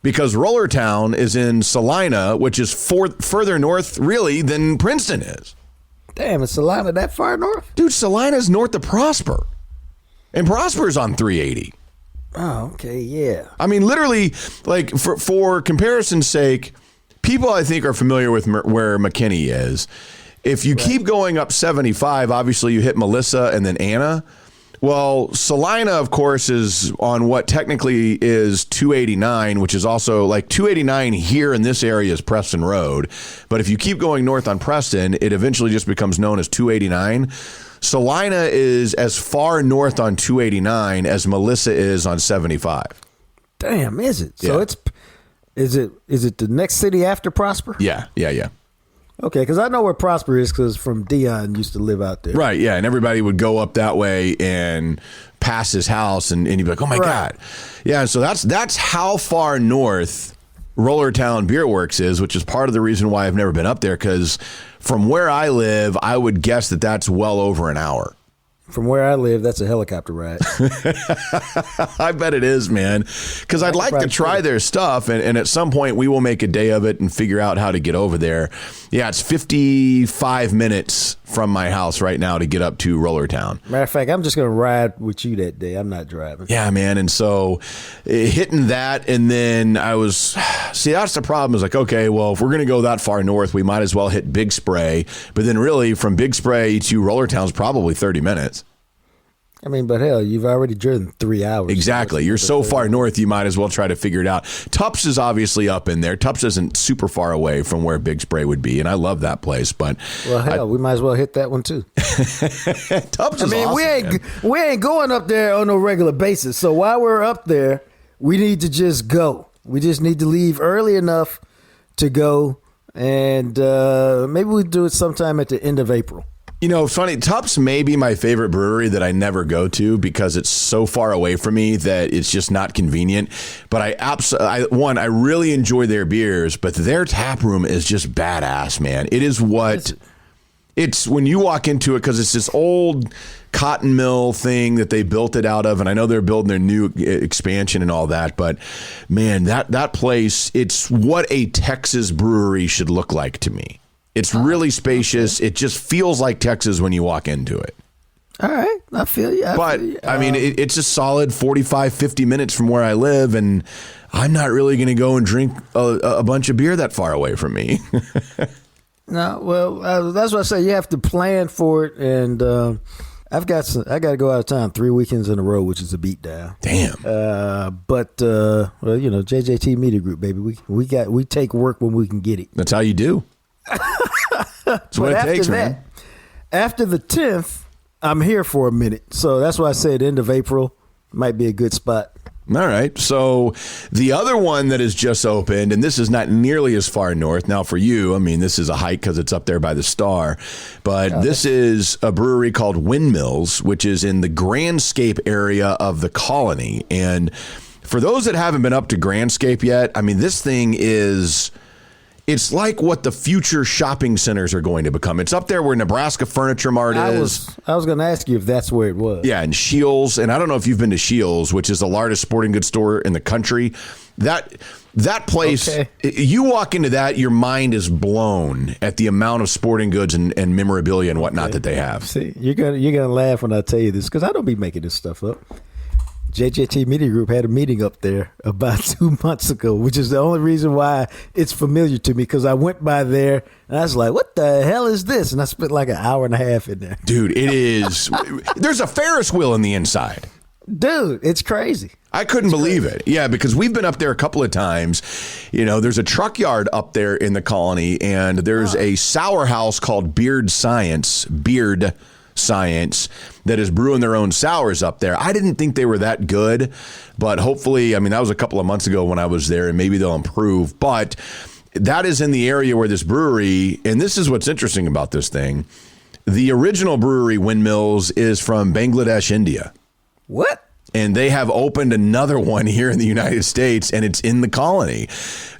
because Rollertown is in Salina, which is further north, really, than Princeton is. Damn, is Salina that far north? Dude, Salina's north of Prosper, and Prosper's on 380. Oh, okay, yeah. I mean, literally, like, for comparison's sake, people I think are familiar with where McKinney is. If you keep going up 75, obviously you hit Melissa and then Anna. Well, Salina, of course, is on what technically is 289, which is also like 289 here in this area is Preston Road. But if you keep going north on Preston, it eventually just becomes known as 289. Salina is as far north on 289 as Melissa is on 75. Damn, is it? So is it the next city after Prosper? Yeah. Okay, because I know where Prosper is because from Dion used to live out there. Right, yeah, and everybody would go up that way and pass his house, and you'd be like, oh, my God. Yeah, so that's how far north Rollertown Beer Works is, which is part of the reason why I've never been up there, because from where I live, I would guess that that's well over an hour. From where I live, that's a helicopter ride. I bet it is, man. Because I'd like to try their stuff, and at some point we will make a day of it and figure out how to get over there. Yeah, it's 55 minutes from my house right now to get up to Rollertown. Matter of fact, I'm just going to ride with you that day. I'm not driving. Yeah, man. And so hitting that, and then see, that's the problem is like, okay, well, if we're going to go that far north, we might as well hit Big Spray. But then really from Big Spray to Rollertown is probably 30 minutes. I mean, but hell, you've already driven 3 hours. Exactly. You're so far north, you might as well try to figure it out. Tups is obviously up in there. Tups isn't super far away from where Big Spray would be, and I love that place. But we might as well hit that one too. Tups is awesome, we ain't going up there on no regular basis. So while we're up there, we need to just go. We just need to leave early enough to go, and maybe we do it sometime at the end of April. You know, funny, Tups may be my favorite brewery that I never go to because it's so far away from me that it's just not convenient. But I really enjoy their beers, but their tap room is just badass, man. It is it's when you walk into it, because it's this old cotton mill thing that they built it out of, and I know they're building their new expansion and all that, but man, that place, it's what a Texas brewery should look like to me. It's really spacious. Okay. It just feels like Texas when you walk into it. All right. I feel you. I mean, it's a solid 45, 50 minutes from where I live, and I'm not really going to go and drink a bunch of beer that far away from me. No, well, that's what I say. You have to plan for it, and I got to go out of town 3 weekends in a row, which is a beatdown. Damn. But JJT Media Group, baby. We take work when we can get it. That's how you do. That's what it takes, man. After the 10th, I'm here for a minute. So that's why I said end of April might be a good spot. All right. So the other one that has just opened, and this is not nearly as far north. Now for you, I mean, this is a hike because it's up there by the Star. But this is a brewery called Windmills, which is in the Grandscape area of the Colony. And for those that haven't been up to Grandscape yet, I mean, this thing is... It's like what the future shopping centers are going to become. It's up there where Nebraska Furniture Mart is. I was going to ask you if that's where it was. Yeah, and Shields. And I don't know if you've been to Shields, which is the largest sporting goods store in the country. That place, you walk into that, your mind is blown at the amount of sporting goods and memorabilia and whatnot that they have. See, you're gonna laugh when I tell you this because I don't be making this stuff up. JJT Media Group had a meeting up there about 2 months ago, which is the only reason why it's familiar to me, because I went by there and I was like, what the hell is this? And I spent like an hour and a half in there. Dude, it is. There's a Ferris wheel in the inside. Dude, it's crazy. I couldn't believe it. Yeah, because we've been up there a couple of times. You know, there's a truck yard up there in the Colony, and there's a sour house called Beard Science that is brewing their own sours up there. I didn't think they were that good, but hopefully, I mean, that was a couple of months ago when I was there, and maybe they'll improve. But that is in the area where this brewery, and this is what's interesting about this thing. The original brewery, Windmills, is from Bangladesh, India. What? And they have opened another one here in the United States, and it's in the Colony.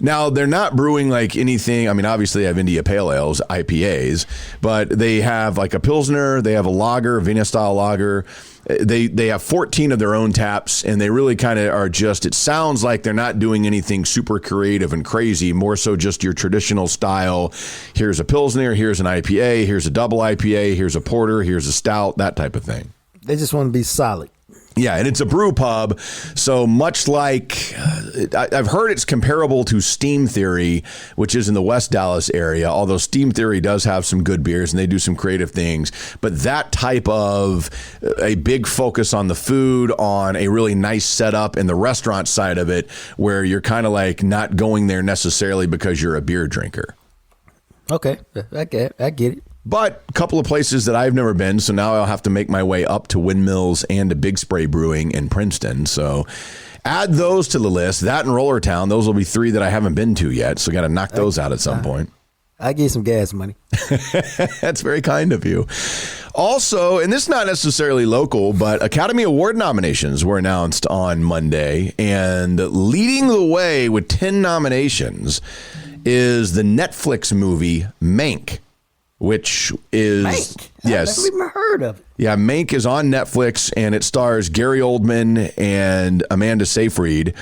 Now, they're not brewing like anything. I mean, obviously they have India Pale Ales, IPAs, but they have like a Pilsner, they have a lager, Vienna-style lager. They have 14 of their own taps, and they really kind of are just, it sounds like they're not doing anything super creative and crazy, more so just your traditional style. Here's a Pilsner, here's an IPA, here's a double IPA, here's a porter, here's a stout, that type of thing. They just want to be solid. Yeah, and it's a brew pub, so much like I've heard it's comparable to Steam Theory, which is in the West Dallas area, although Steam Theory does have some good beers and they do some creative things. But that type of a big focus on the food, on a really nice setup in the restaurant side of it, where you're kind of like not going there necessarily because you're a beer drinker. Okay, I get it. But a couple of places that I've never been, so now I'll have to make my way up to Windmills and to Big Spray Brewing in Princeton. So add those to the list. That and Rollertown, those will be 3 that I haven't been to yet. So got to knock those out at some point. I gave some gas money. That's very kind of you. Also, and this is not necessarily local, but Academy Award nominations were announced on Monday. And leading the way with 10 nominations is the Netflix movie Mank. Which is Mank? Yes, I've never even heard of it. Yeah, Mank is on Netflix and it stars Gary Oldman and Amanda Seyfried,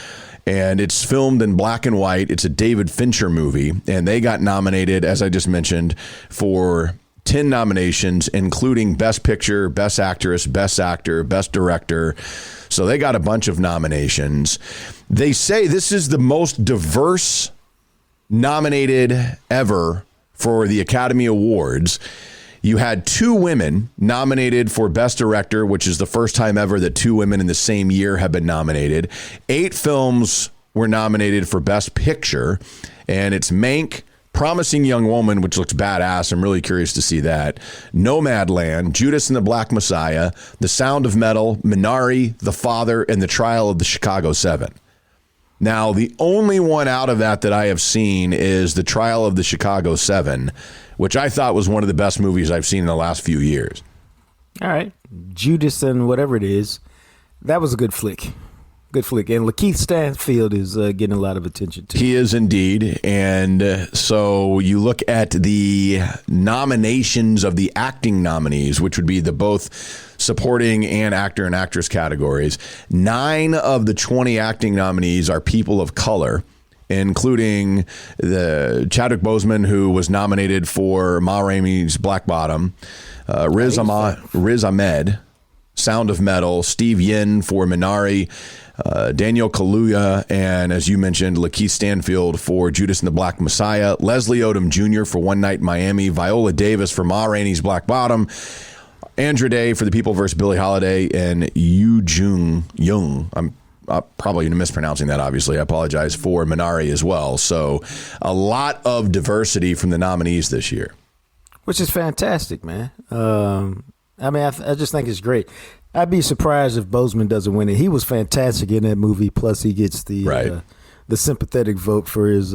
and it's filmed in black and white. It's a David Fincher movie, and they got nominated, as I just mentioned, for 10 nominations, including Best Picture, Best Actress, Best Actor, Best Director. So they got a bunch of nominations. They say this is the most diverse nominated ever for the Academy Awards. You had 2 women nominated for Best Director, which is the first time ever that 2 women in the same year have been nominated. 8 films were nominated for Best Picture, and it's Mank, Promising Young Woman, which looks badass. I'm really curious to see that. Nomadland, Judas and the Black Messiah, The Sound of Metal, Minari, The Father, and The Trial of the Chicago 7. Now, the only one out of that I have seen is The Trial of the Chicago 7, which I thought was one of the best movies I've seen in the last few years. All right. Judas and whatever it is. That was a good flick. Good flick. And Lakeith Stanfield is getting a lot of attention, too. He is indeed. And so you look at the nominations of the acting nominees, which would be the both supporting and actor and actress categories. 9 of the 20 acting nominees are people of color, including the Chadwick Boseman, who was nominated for Ma Rainey's Black Bottom, Riz Ahmed, Sound of Metal, Steve Yin for Minari, Daniel Kaluuya, and as you mentioned, Lakeith Stanfield for Judas and the Black Messiah, Leslie Odom Jr. for One Night in Miami, Viola Davis for Ma Rainey's Black Bottom, Andra Day for The People vs. Billie Holiday, and Yoo Jung. I'm probably mispronouncing that, obviously. I apologize, for Minari as well. So a lot of diversity from the nominees this year. Which is fantastic, man. I just think it's great. I'd be surprised if Boseman doesn't win it. He was fantastic in that movie. Plus, he gets the sympathetic vote for his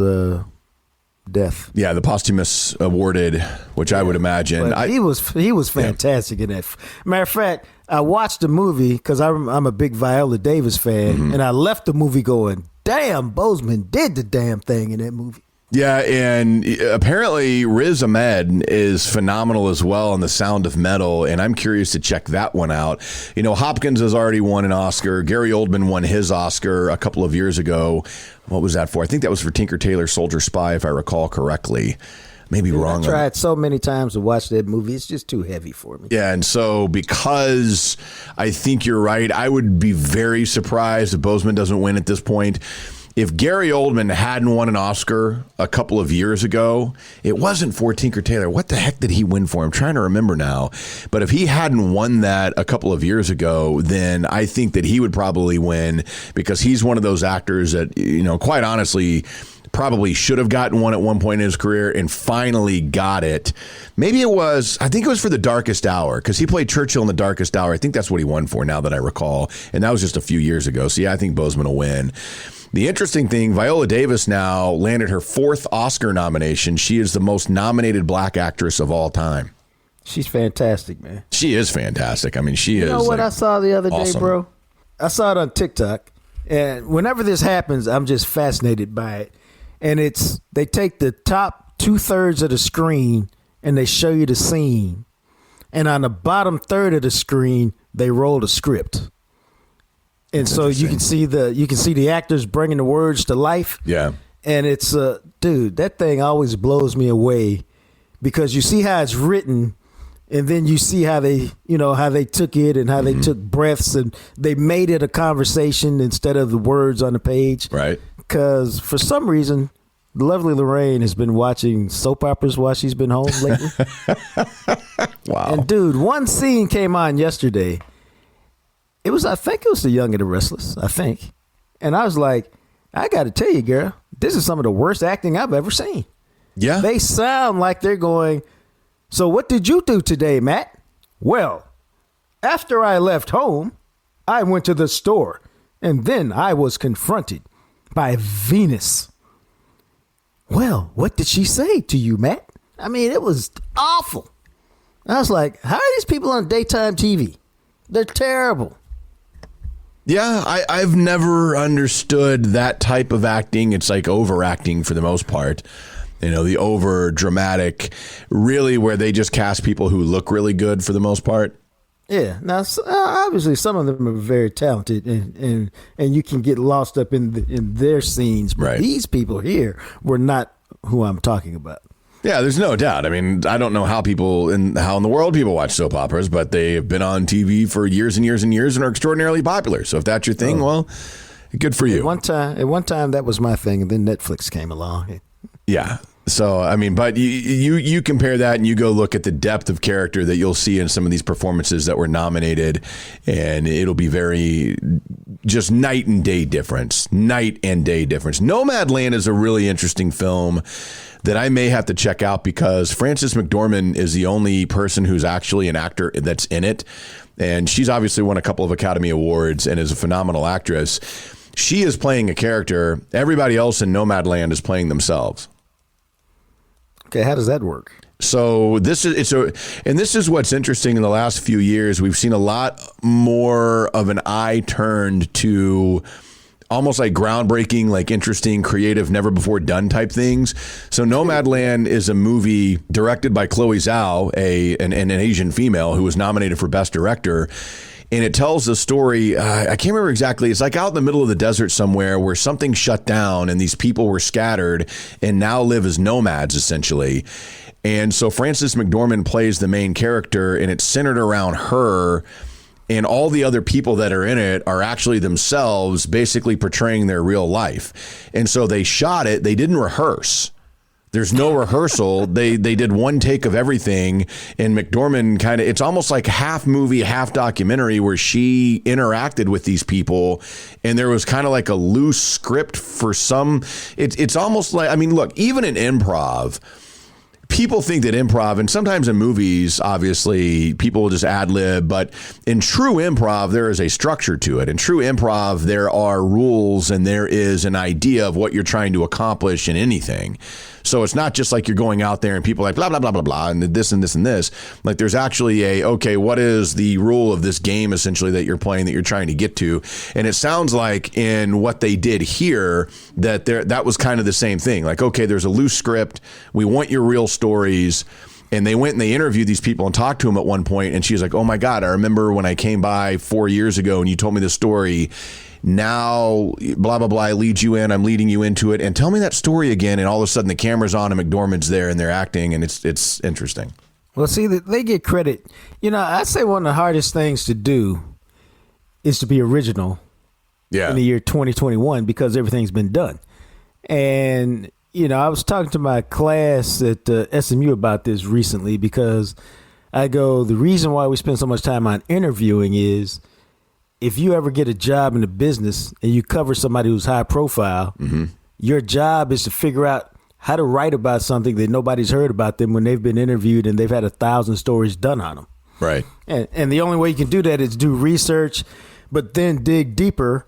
death. Yeah, the posthumous awarded, which I would imagine. He was fantastic in that. Matter of fact, I watched the movie because I'm a big Viola Davis fan, and I left the movie going, damn, Boseman did the damn thing in that movie. Yeah, and apparently Riz Ahmed is phenomenal as well in The Sound of Metal, and I'm curious to check that one out. You know, Hopkins has already won an Oscar. Gary Oldman won his Oscar a couple of years ago. What was that for? I think that was for Tinker Tailor Soldier Spy, if I recall correctly. Maybe wrong. I tried so many times to watch that movie. It's just too heavy for me. Yeah, and so because I think you're right, I would be very surprised if Boseman doesn't win at this point. If Gary Oldman hadn't won an Oscar a couple of years ago, it wasn't for Tinker Tailor. What the heck did he win for? I'm trying to remember now. But if he hadn't won that a couple of years ago, then I think that he would probably win, because he's one of those actors that, you know, quite honestly, probably should have gotten one at one point in his career and finally got it. I think it was for The Darkest Hour, because he played Churchill in The Darkest Hour. I think that's what he won for, now that I recall. And that was just a few years ago. So yeah, I think Boseman will win. The interesting thing, Viola Davis now landed her 4th Oscar nomination. She is the most nominated black actress of all time. She's fantastic, man. She is fantastic. I mean, she is. You know what I saw the other day, awesome. bro? I saw it on TikTok. And whenever this happens, I'm just fascinated by it. And they take the top 2/3 of the screen and they show you the scene. And on the bottom third of the screen, they roll the script. And so you can see the actors bringing the words to life. Yeah. And it's dude, that thing always blows me away, because you see how it's written And then you see how they, how they took it and how they took breaths and they made it a conversation instead of the words on the page. Right. Because for some reason, lovely Lorraine has been watching soap operas while she's been home lately. Wow. And dude, one scene came on yesterday. I think it was The Young and the Restless, I think. And I was like, I got to tell you, girl, this is some of the worst acting I've ever seen. Yeah. They sound like they're going, so what did you do today, Matt? Well, after I left home, I went to the store, and then I was confronted by Venus. Well, what did she say to you, Matt? I mean, it was awful. I was like, how are these people on daytime TV? They're terrible. Yeah, I've never understood that type of acting. It's like overacting for the most part. The over dramatic, really where they just cast people who look really good for the most part. Yeah. Now, obviously, some of them are very talented, and you can get lost up in their scenes. But right. These people here were not who I'm talking about. Yeah, there's no doubt. I mean, I don't know how in the world people watch soap operas, but they have been on TV for years and years and years and are extraordinarily popular. So if that's your thing, well, good for you. At one time, that was my thing, and then Netflix came along. Yeah. So, I mean, but you compare that and you go look at the depth of character that you'll see in some of these performances that were nominated, and it'll be very just night and day difference. Nomadland is a really interesting film that I may have to check out because Frances McDormand is the only person who's actually an actor that's in it. And she's obviously won a couple of Academy Awards and is a phenomenal actress. She is playing a character. Everybody else in Nomadland is playing themselves. Okay, how does that work? So this is what's interesting in the last few years. We've seen a lot more of an eye turned to almost like groundbreaking, like interesting, creative, never before done type things. So Nomadland is a movie directed by Chloe Zhao, an Asian female who was nominated for Best Director. And it tells the story, I can't remember exactly, it's like out in the middle of the desert somewhere where something shut down and these people were scattered and now live as nomads, essentially. And so Frances McDormand plays the main character, and it's centered around her, and all the other people that are in it are actually themselves basically portraying their real life. And so they shot it. They didn't rehearse. There's no rehearsal. They did one take of everything, and McDormand it's almost like half movie, half documentary where she interacted with these people, and there was kind of like a loose script for some. It's almost like, I mean, look, even in improv, people think that improv, and sometimes in movies, obviously, people will just ad lib, but in true improv, there is a structure to it. In true improv, there are rules and there is an idea of what you're trying to accomplish in anything. So it's not just like you're going out there and people are like blah, blah, blah, blah, blah, and this and this and this. Like there's actually okay, what is the rule of this game essentially that you're playing, that you're trying to get to? And it sounds like in what they did here that was kind of the same thing. Like, okay, there's a loose script. We want your real stories. And they went and they interviewed these people and talked to them at one point. And she was like, oh my God, I remember when I came by 4 years ago and you told me this story. Now, blah, blah, blah, I lead you in, I'm leading you into it, and tell me that story again, and all of a sudden the camera's on and McDormand's there and they're acting, and it's interesting. Well, see, they get credit. I say one of the hardest things to do is to be original in the year 2021 because everything's been done. And, I was talking to my class at SMU about this recently because I go, the reason why we spend so much time on interviewing is if you ever get a job in the business and you cover somebody who's high profile, your job is to figure out how to write about something that nobody's heard about them when they've been interviewed and they've had 1,000 stories done on them. Right. And the only way you can do that is do research, but then dig deeper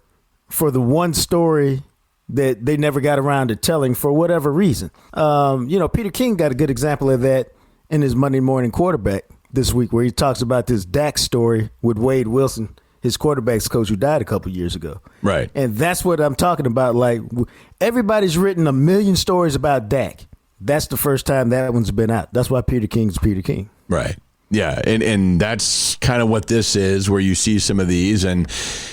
for the one story that they never got around to telling for whatever reason. Peter King got a good example of that in his Monday Morning Quarterback this week, where he talks about this Dak story with Wade Wilson, his quarterback's coach who died a couple years ago. Right. And that's what I'm talking about. Like, everybody's written a million stories about Dak. That's the first time that one's been out. That's why Peter King's Peter King. Right. Yeah, and that's kind of what this is, where you see some of these, and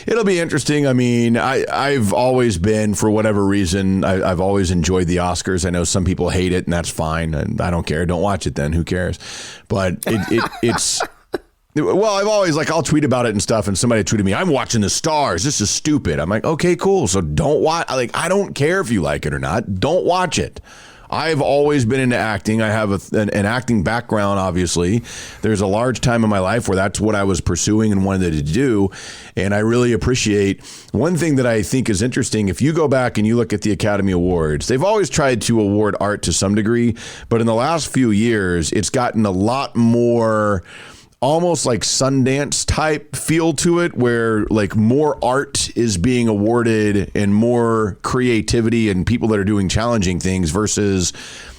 it'll be interesting. I mean, I've always been, for whatever reason, I've always enjoyed the Oscars. I know some people hate it, and that's fine, and I don't care. Don't watch it then. Who cares? But it's... Well, I've always, like, I'll tweet about it and stuff, and somebody tweeted me, I'm watching the stars. This is stupid. I'm like, okay, cool. So don't watch. Like, I don't care if you like it or not. Don't watch it. I've always been into acting. I have an acting background, obviously. There's a large time in my life where that's what I was pursuing and wanted to do. And I really appreciate one thing that I think is interesting. If you go back and you look at the Academy Awards, they've always tried to award art to some degree. But in the last few years, it's gotten a lot more almost like Sundance type feel to it, where like more art is being awarded and more creativity and people that are doing challenging things versus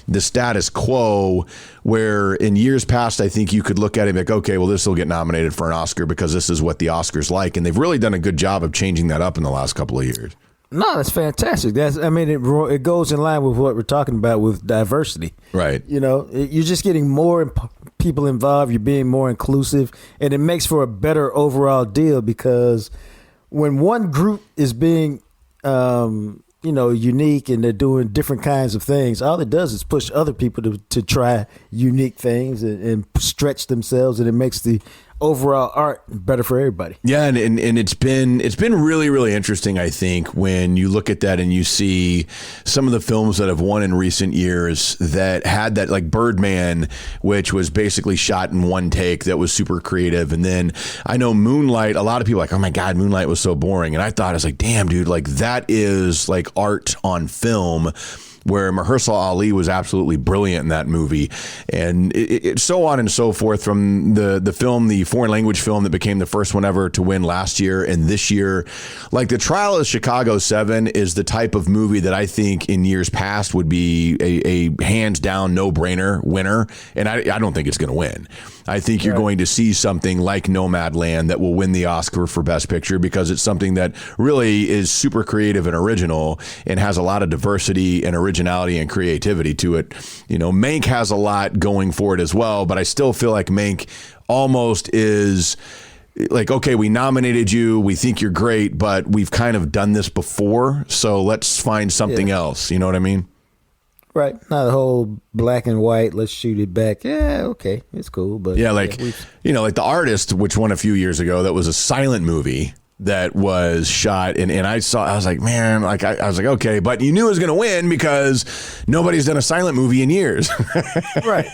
the status quo, where in years past, I think you could look at it and be like, okay, well, this will get nominated for an Oscar because this is what the Oscars like. And they've really done a good job of changing that up in the last couple of years. No, that's fantastic. It goes in line with what we're talking about with diversity. Right. You know, you're just getting more people involved. You're being more inclusive, and it makes for a better overall deal, because when one group is being, unique, and they're doing different kinds of things, all it does is push other people to try unique things and stretch themselves, and it makes the overall art better for everybody. Yeah, and it's been really, really interesting, I think, when you look at that and you see some of the films that have won in recent years that had that, like Birdman, which was basically shot in one take, that was super creative. And then I know Moonlight, a lot of people are like, oh my God, Moonlight was so boring. And I thought, I was like, damn, dude, like that is like art on film, where Mahershala Ali was absolutely brilliant in that movie. And it's so on and so forth, from the film, the foreign language film that became the first one ever to win last year and this year. Like The Trial of Chicago 7 is the type of movie that I think in years past would be a hands down no-brainer winner. And I don't think it's going to win. I think you're going to see something like Nomadland that will win the Oscar for Best Picture, because it's something that really is super creative and original and has a lot of diversity and originality and creativity to it. You know, Mank has a lot going for it as well, but I still feel like Mank almost is like, okay, we nominated you, we think you're great, but we've kind of done this before, so let's find something else. You know what I mean? Right. Not the whole black and white, let's shoot it back. Yeah, okay, it's cool. But yeah, like, like The Artist, which won a few years ago, that was a silent movie that was shot. And I was like, man, like I was like, okay, but you knew it was going to win because nobody's done a silent movie in years. Right.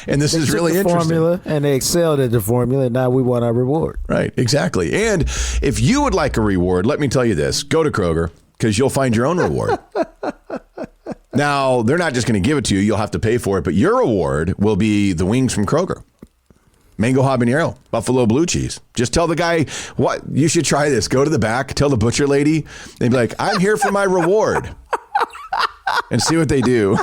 And this is really interesting. Formula, and they excelled at the formula, and now we want our reward. Right, exactly. And if you would like a reward, let me tell you this, go to Kroger, because you'll find your own reward. Now, they're not just going to give it to you. You'll have to pay for it. But your reward will be the wings from Kroger. Mango habanero, buffalo blue cheese. Just tell the guy, what, you should try this. Go to the back, tell the butcher lady. They'd be like, I'm here for my reward. And see what they do.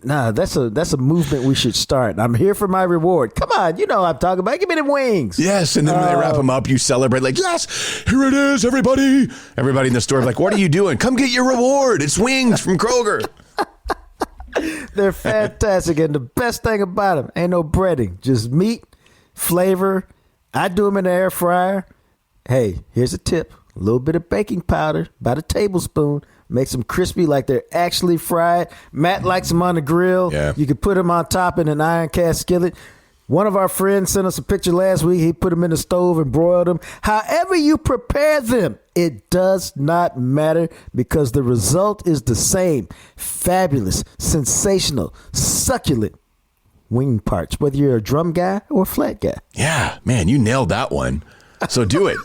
No, that's a movement we should start. I'm here for my reward. Come on, you know what I'm talking about. Give me the wings. Yes, and then when they wrap them up, you celebrate like, yes, here it is, everybody. Everybody in the store is like, what are you doing? Come get your reward. It's wings from Kroger. They're fantastic, and the best thing about them, ain't no breading, just meat, flavor. I do them in the air fryer. Hey, here's a tip. A little bit of baking powder, about a tablespoon. Makes them crispy like they're actually fried. Matt likes them on the grill. Yeah. You could put them on top in an iron cast skillet. One of our friends sent us a picture last week. He put them in the stove and broiled them. However you prepare them, it does not matter, because the result is the same. Fabulous, sensational, succulent wing parts, whether you're a drum guy or a flat guy. Yeah, man, you nailed that one. So do it.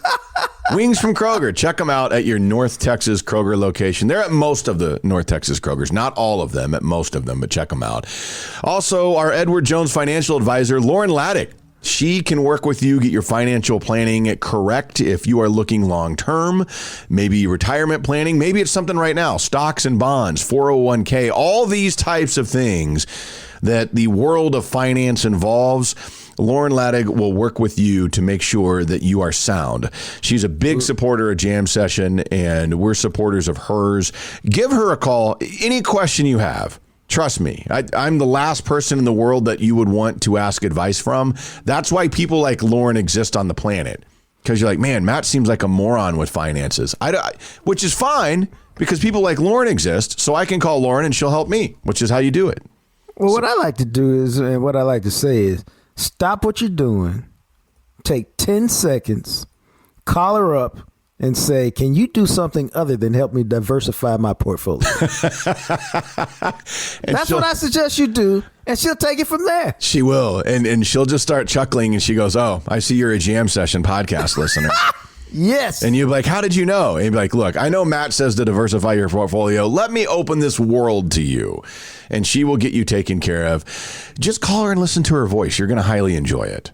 Wings from Kroger. Check them out at your North Texas Kroger location. They're at most of the North Texas Krogers. Not all of them, at most of them, but check them out. Also, our Edward Jones financial advisor, Lauren Laddick. She can work with you, get your financial planning correct if you are looking long term, maybe retirement planning, maybe it's something right now, stocks and bonds, 401k, all these types of things that the world of finance involves. Lauren Laddick will work with you to make sure that you are sound. She's a big supporter of Jam Session, and we're supporters of hers. Give her a call. Any question you have, Trust me, I'm the last person in the world that you would want to ask advice from. That's why people like Lauren exist on the planet. Because you're like, man, Matt seems like a moron with finances. Which is fine, because people like Lauren exist, so I can call Lauren and she'll help me, which is how you do it. Well, what I like to do is, and what I like to say is, stop what you're doing, take 10 seconds, call her up, and say, can you do something other than help me diversify my portfolio? That's what I suggest you do, and she'll take it from there. She will, and she'll just start chuckling, and she goes, oh, I see you're a Jam Session podcast listener. Yes. And you're like, how did you know? And you'd be like, look, I know Matt says to diversify your portfolio. Let me open this world to you. And she will get you taken care of. Just call her and listen to her voice. You're going to highly enjoy it.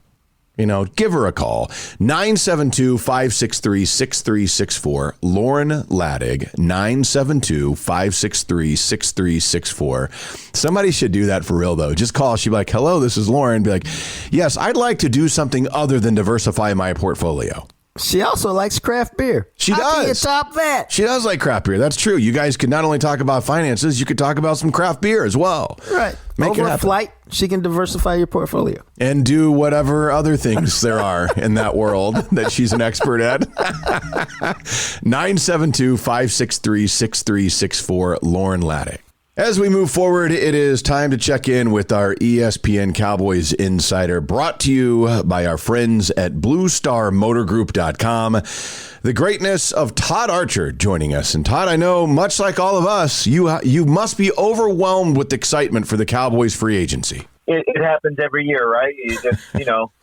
Give her a call. 972-563-6364. Lauren Laddig, 972-563-6364. Somebody should do that for real, though. Just call. She'd be like, hello, this is Lauren. Be like, yes, I'd like to do something other than diversify my portfolio. She also likes craft beer. She does. How can you top that? She does like craft beer. That's true. You guys could not only talk about finances, you could talk about some craft beer as well. Right. Over a flight, she can diversify your portfolio. And do whatever other things there are in that world that she's an expert at. 972-563-6364, Lauren Laddig. As we move forward, it is time to check in with our ESPN Cowboys Insider, brought to you by our friends at BlueStarMotorGroup.com. The greatness of Todd Archer joining us. And Todd, I know, much like all of us, you must be overwhelmed with excitement for the Cowboys free agency. It happens every year, right? You just,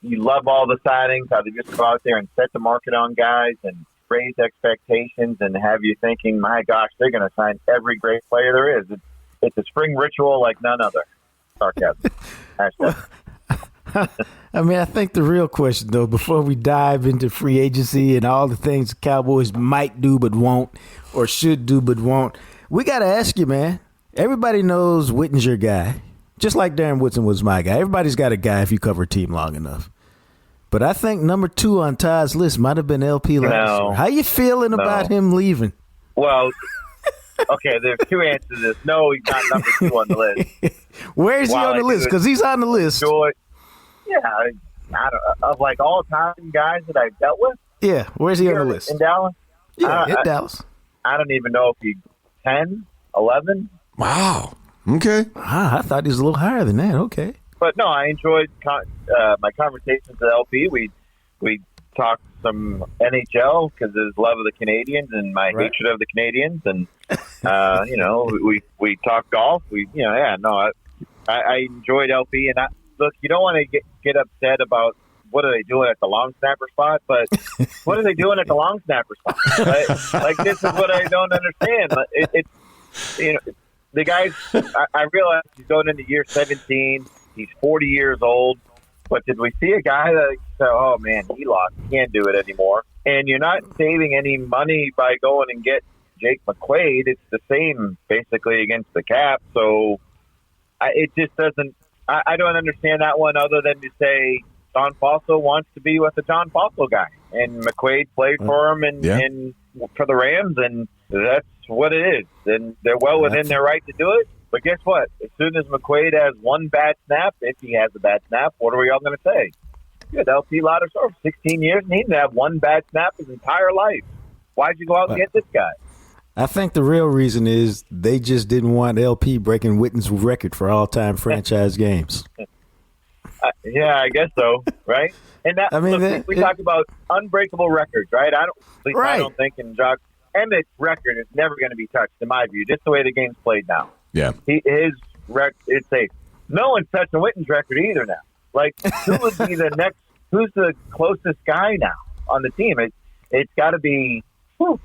you love all the signings, how they just go out there and set the market on guys and raise expectations and have you thinking, my gosh, they're going to sign every great player there is. It's a spring ritual like none other. Sarcasm. I think the real question, though, before we dive into free agency and all the things the Cowboys might do but won't, or should do but won't, we got to ask you, man. Everybody knows Witten's your guy, just like Darren Woodson was my guy. Everybody's got a guy if you cover a team long enough. But I think number 2 on Todd's list might have been LP last year. How you feeling about him leaving? Well, okay, there's 2 answers to this. No, he's not number 2 on the list. Where's he on the list? Because he's on the list. Yeah, I don't, of like all-time guys that I've dealt with. Yeah, where's he on the list? In Dallas? Yeah, in Dallas. I don't even know if he's 10, 11. Wow. Okay. I thought he was a little higher than that. Okay. But no, I enjoyed my conversations with LP. We talked some NHL because of his love of the Canadians and my hatred of the Canadians, and we talked golf. I enjoyed LP, and look, you don't want to get upset about what are they doing at the long snapper spot, but what are they doing at the long snapper spot? Like this is what I don't understand. It's the guys. I realize he's going into year 17. He's 40 years old. But did we see a guy that said, oh, man, he lost. He can't do it anymore. And you're not saving any money by going and get Jake McQuaid. It's the same, basically, against the cap. So it just doesn't – I don't understand that one other than to say John Falso wants to be with the John Falso guy. And McQuaid played for him and for the Rams, and that's what it is. And they're well within their right to do it. But guess what? As soon as McQuaid has one bad snap, if he has a bad snap, what are we all going to say? Good, LP Lauder for 16 years, and he didn't have one bad snap his entire life. Why'd you go out and get this guy? I think the real reason is they just didn't want LP breaking Witten's record for all-time franchise games. Yeah, I guess so, right? And that, we talk about unbreakable records, right? I don't think in Jock Emmett's record is never going to be touched, in my view, just the way the game's played now. Yeah, his record, it's safe. No one's touching Witten's record either now. Like, who would be the next? Who's the closest guy now on the team? It's got to be who?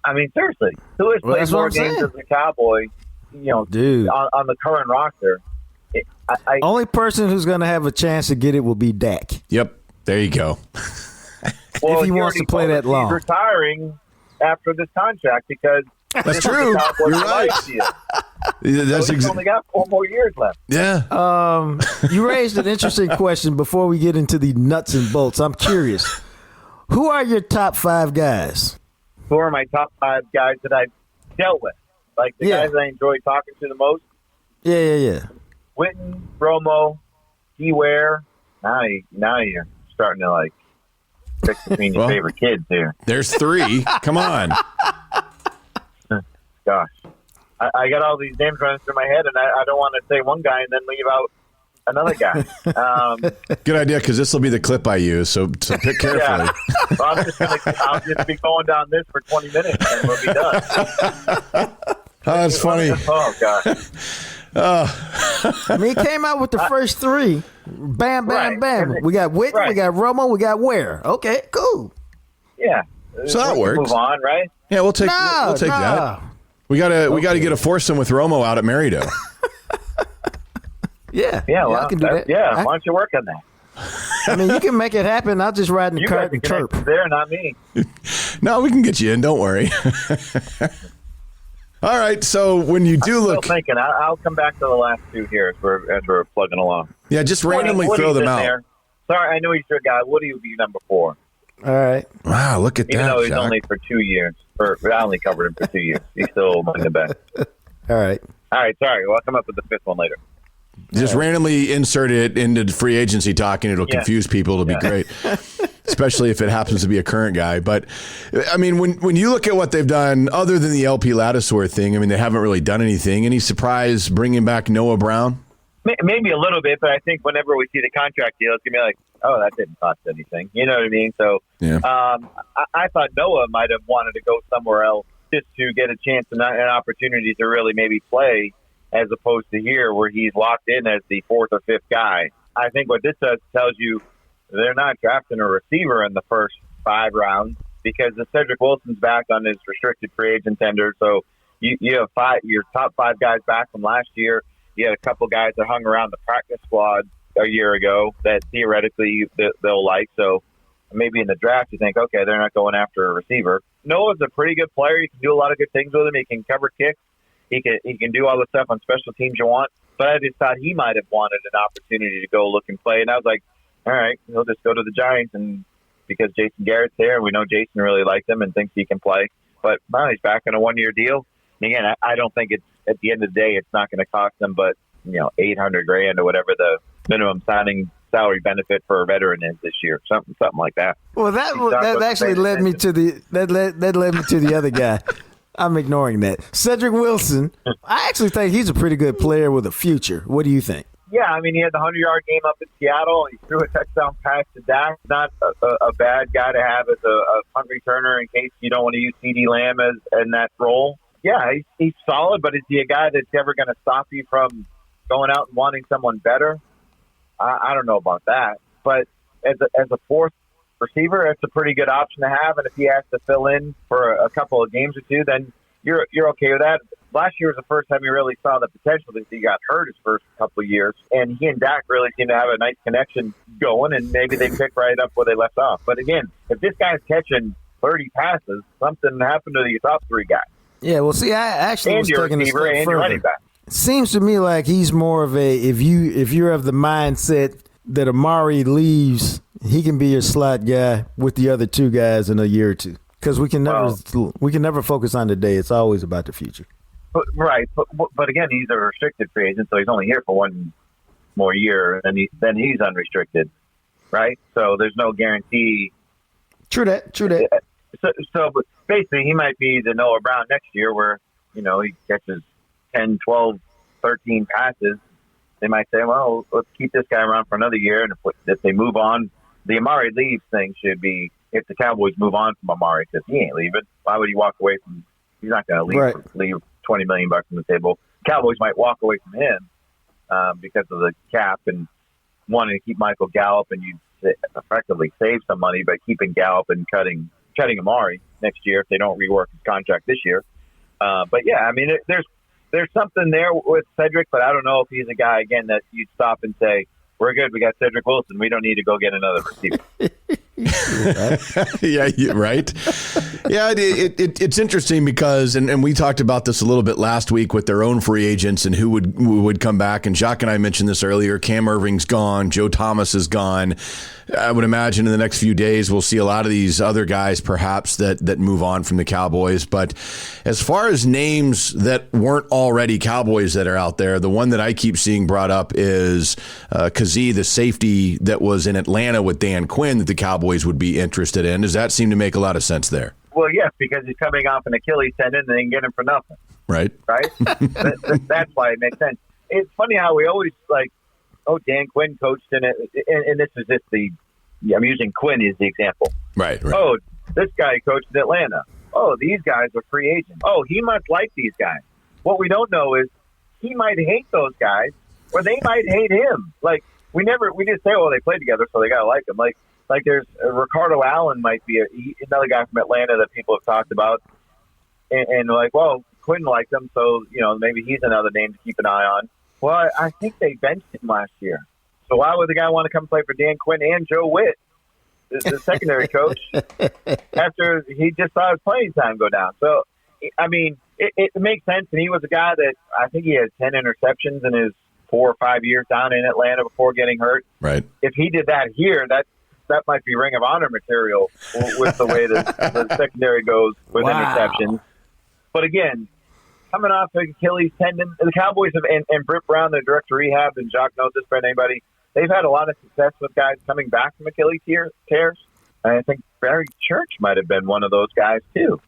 I mean, seriously, who has played more games as a Cowboy? Dude, on the current roster. Only person who's going to have a chance to get it will be Dak. Yep, there you go. Well, if he wants to play that long, he's retiring after this contract because. That's true. You're right. He's only got 4 more years left. Yeah. You raised an interesting question before we get into the nuts and bolts. I'm curious. Who are your top 5 guys? Who are my top 5 guys that I've dealt with? Like the guys I enjoy talking to the most? Yeah. Witten, Romo, Ware. Now you're starting to like pick between your favorite kids here. There's 3. Come on. Gosh, I got all these names running through my head, and I don't want to say one guy and then leave out another guy. Good idea, because this will be the clip I use. So pick carefully. Yeah. Well, I'll just be going down this for 20 minutes, and we'll be done. Oh, that's funny. Oh God. I mean, he came out with the first 3. Bam, Right. bam. We got Witten, Right. we got Romo, we got Ware. Okay, cool. Yeah. So that We can works. Move on, right? Yeah, we'll take that. We gotta get a foursome with Romo out at Marido. Yeah. Yeah, well, I can do that. Yeah, why don't you work on that? I mean, you can make it happen. I'll just ride in the You cart got the and chirp. connections there, not me. No, we can get you in. Don't worry. All right. So when you do look, Still thinking. I'll come back to the last 2 here as we're plugging along. yeah, just randomly Woody's throw them in out. there. Sorry, I know he's your guy. Woody would be number 4, All right. Wow, look at even that. though he's Jack. only for 2 years. I only covered him for 2 years. He's still among the best. All right. All right, sorry. Well, I'll come up with the 5th one later. Just randomly insert it into free agency talk, and it'll Yeah. confuse people. It'll be great, especially if it happens to be a current guy. But I mean, when you look at what they've done, other than the LP Ladisore thing, I mean, they haven't really done anything. Any surprise bringing back Noah Brown? Maybe a little bit, but I think whenever we see the contract deal, it's going to be like, oh, that didn't cost anything. You know what I mean? So Yeah. I thought Noah might have wanted to go somewhere else just to get a chance and an opportunity to really maybe play, as opposed to here where he's locked in as the 4th or 5th guy. I think what this tells you, they're not drafting a receiver in the first 5 rounds because the Cedric Wilson's back on his restricted free agent tender. So you have your top 5 guys back from last year. You had a couple guys that hung around the practice squad a year ago that theoretically they'll like. So maybe in the draft you think, okay, they're not going after a receiver. Noah's a pretty good player. You can do a lot of good things with him. He can cover kicks. He can do all the stuff on special teams you want. But I just thought he might have wanted an opportunity to go look and play. And I was like, all right, he'll just go to the Giants, and because Jason Garrett's there, and we know Jason really likes him and thinks he can play. But well, he's back on a 1-year deal. And again, I don't think it's at the end of the day, it's not going to cost them, but $800,000 or whatever the minimum signing salary benefit for a veteran is this year, something like that. Well, that actually led me to that led me to the other guy. I'm ignoring that. Cedric Wilson. I actually think he's a pretty good player with a future. What do you think? Yeah, I mean, he had the 100-yard game up in Seattle. He threw a touchdown pass to Dak. Not a bad guy to have as a punt returner in case you don't want to use CeeDee Lamb in that role. Yeah, he's solid, but is he a guy that's ever going to stop you from going out and wanting someone better? I don't know about that. But as a 4th receiver, it's a pretty good option to have. And if he has to fill in for a couple of games or 2, then you're okay with that. Last year was the first time you really saw the potential that he got hurt his first couple of years. And he and Dak really seem to have a nice connection going, and maybe they pick right up where they left off. But again, if this guy's catching 30 passes, something happened to your top 3 guys. Yeah, well, see, I actually And was your taking a receiver step and your running further. back. Seems to me like he's more of a if you're of the mindset that Amari leaves, he can be your slot guy with the other 2 guys in a year or 2. Because we can never focus on the day. It's always about the future. Right, but again, he's a restricted free agent, so he's only here for 1 more year, and then he's unrestricted, right? So there's no guarantee. True that. So but basically, he might be the Noah Brown next year, where he catches 10, 12, 13 passes. They might say, well, let's keep this guy around for another year, and if they move on, the Amari leaves thing should be if the Cowboys move on from Amari, because he ain't leaving. Why would he walk away from? He's not going to leave $20 million on the table. Cowboys might walk away from him because of the cap and wanting to keep Michael Gallup, and you effectively save some money by keeping Gallup and cutting Amari next year if they don't rework his contract this year. But yeah, I mean, there's something there with Cedric, but I don't know if he's a guy again that you'd stop and say, "We're good. We got Cedric Wilson. We don't need to go get another receiver." Yeah, right. Yeah, it's interesting because, and we talked about this a little bit last week with their own free agents and who would come back. And Jacques and I mentioned this earlier. Cam Irving's gone. Joe Thomas is gone. I would imagine in the next few days we'll see a lot of these other guys perhaps that move on from the Cowboys. But as far as names that weren't already Cowboys that are out there, the one that I keep seeing brought up is Kazee, the safety that was in Atlanta with Dan Quinn that the Cowboys would be interested in. Does that seem to make a lot of sense there? Well, yes, because he's coming off an Achilles tendon and they can get him for nothing. Right. That's why it makes sense. It's funny how we always Dan Quinn coached in it, and this is just I'm using Quinn as the example. Right. Oh, this guy coached in Atlanta. Oh, these guys are free agents. Oh, he must like these guys. What we don't know is he might hate those guys, or they might hate him. Like we just say, oh, they played together, so they gotta like him. Like there's Ricardo Allen might be another guy from Atlanta that people have talked about, and like, well, Quinn liked him, so maybe he's another name to keep an eye on. Well, I think they benched him last year. So why would the guy want to come play for Dan Quinn and Joe Witt, the secondary coach, after he just saw his playing time go down? So, I mean, it makes sense. And he was a guy that I think he had 10 interceptions in his 4 or 5 years down in Atlanta before getting hurt. Right. If he did that here, that might be Ring of Honor material with the way the secondary goes with interceptions. But again, coming off an Achilles tendon, the Cowboys have, and Britt Brown, the director of rehab, and Jacques knows this better than anybody, they've had a lot of success with guys coming back from Achilles tears. And I think Barry Church might have been one of those guys, too.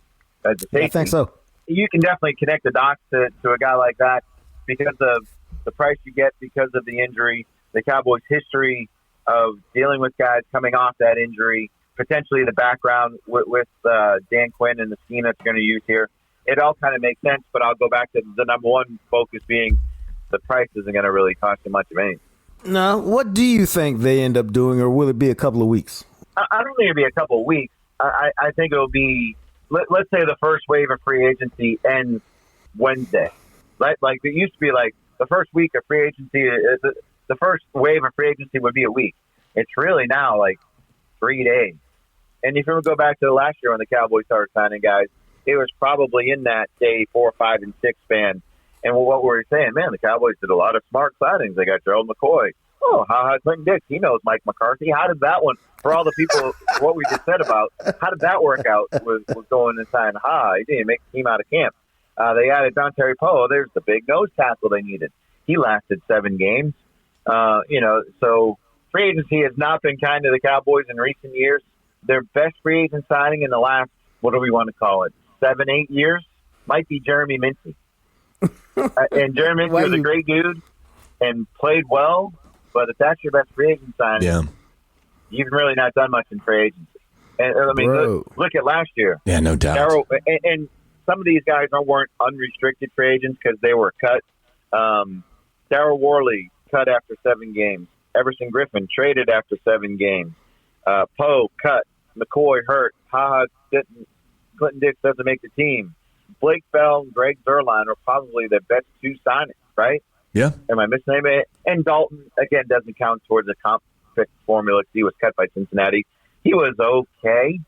As a safety. I think so. You can definitely connect the dots to a guy like that because of the price you get because of the injury, the Cowboys' history of dealing with guys coming off that injury, potentially the background with Dan Quinn and the scheme that's going to use here. It all kind of makes sense, but I'll go back to the number one focus being the price isn't going to really cost you much of anything. Now, what do you think they end up doing, or will it be a couple of weeks? I don't think it'll be a couple of weeks. I think it'll be, let's say the first wave of free agency ends Wednesday. Right? Like it used to be like the first week of free agency, the first wave of free agency would be a week. It's really now like 3 days. And if you go back to last year when the Cowboys started signing guys, it was probably in that day 4, 5, and 6 span. And what were we saying? Man, the Cowboys did a lot of smart signings. They got Gerald McCoy. Oh, how Clinton Dix? He knows Mike McCarthy. How did that one, for all the people, what we just said about, how did that work out with going inside? He didn't make the team out of camp. They added Dontari Poe. There's the big nose tackle they needed. He lasted 7 games. So free agency has not been kind to the Cowboys in recent years. Their best free agent signing in the last, what do we want to call it, 7, 8 years might be Jeremy Mincy. And Jeremy Mincy was a great dude and played well, but if that's your best free agent signing, you've really not done much in free agency. And I mean, look at last year. Yeah, no doubt. And some of these guys weren't unrestricted free agents because they were cut. Darryl Worley cut after 7 games. Everson Griffin traded after 7 games. Poe cut. McCoy hurt. Didn't. Clinton Dix doesn't make the team. Blake Bell and Greg Zuerlein are probably the best 2 signings, right? Yeah. Am I missing anybody? And Dalton, again, doesn't count towards the comp pick formula because he was cut by Cincinnati. He was okay.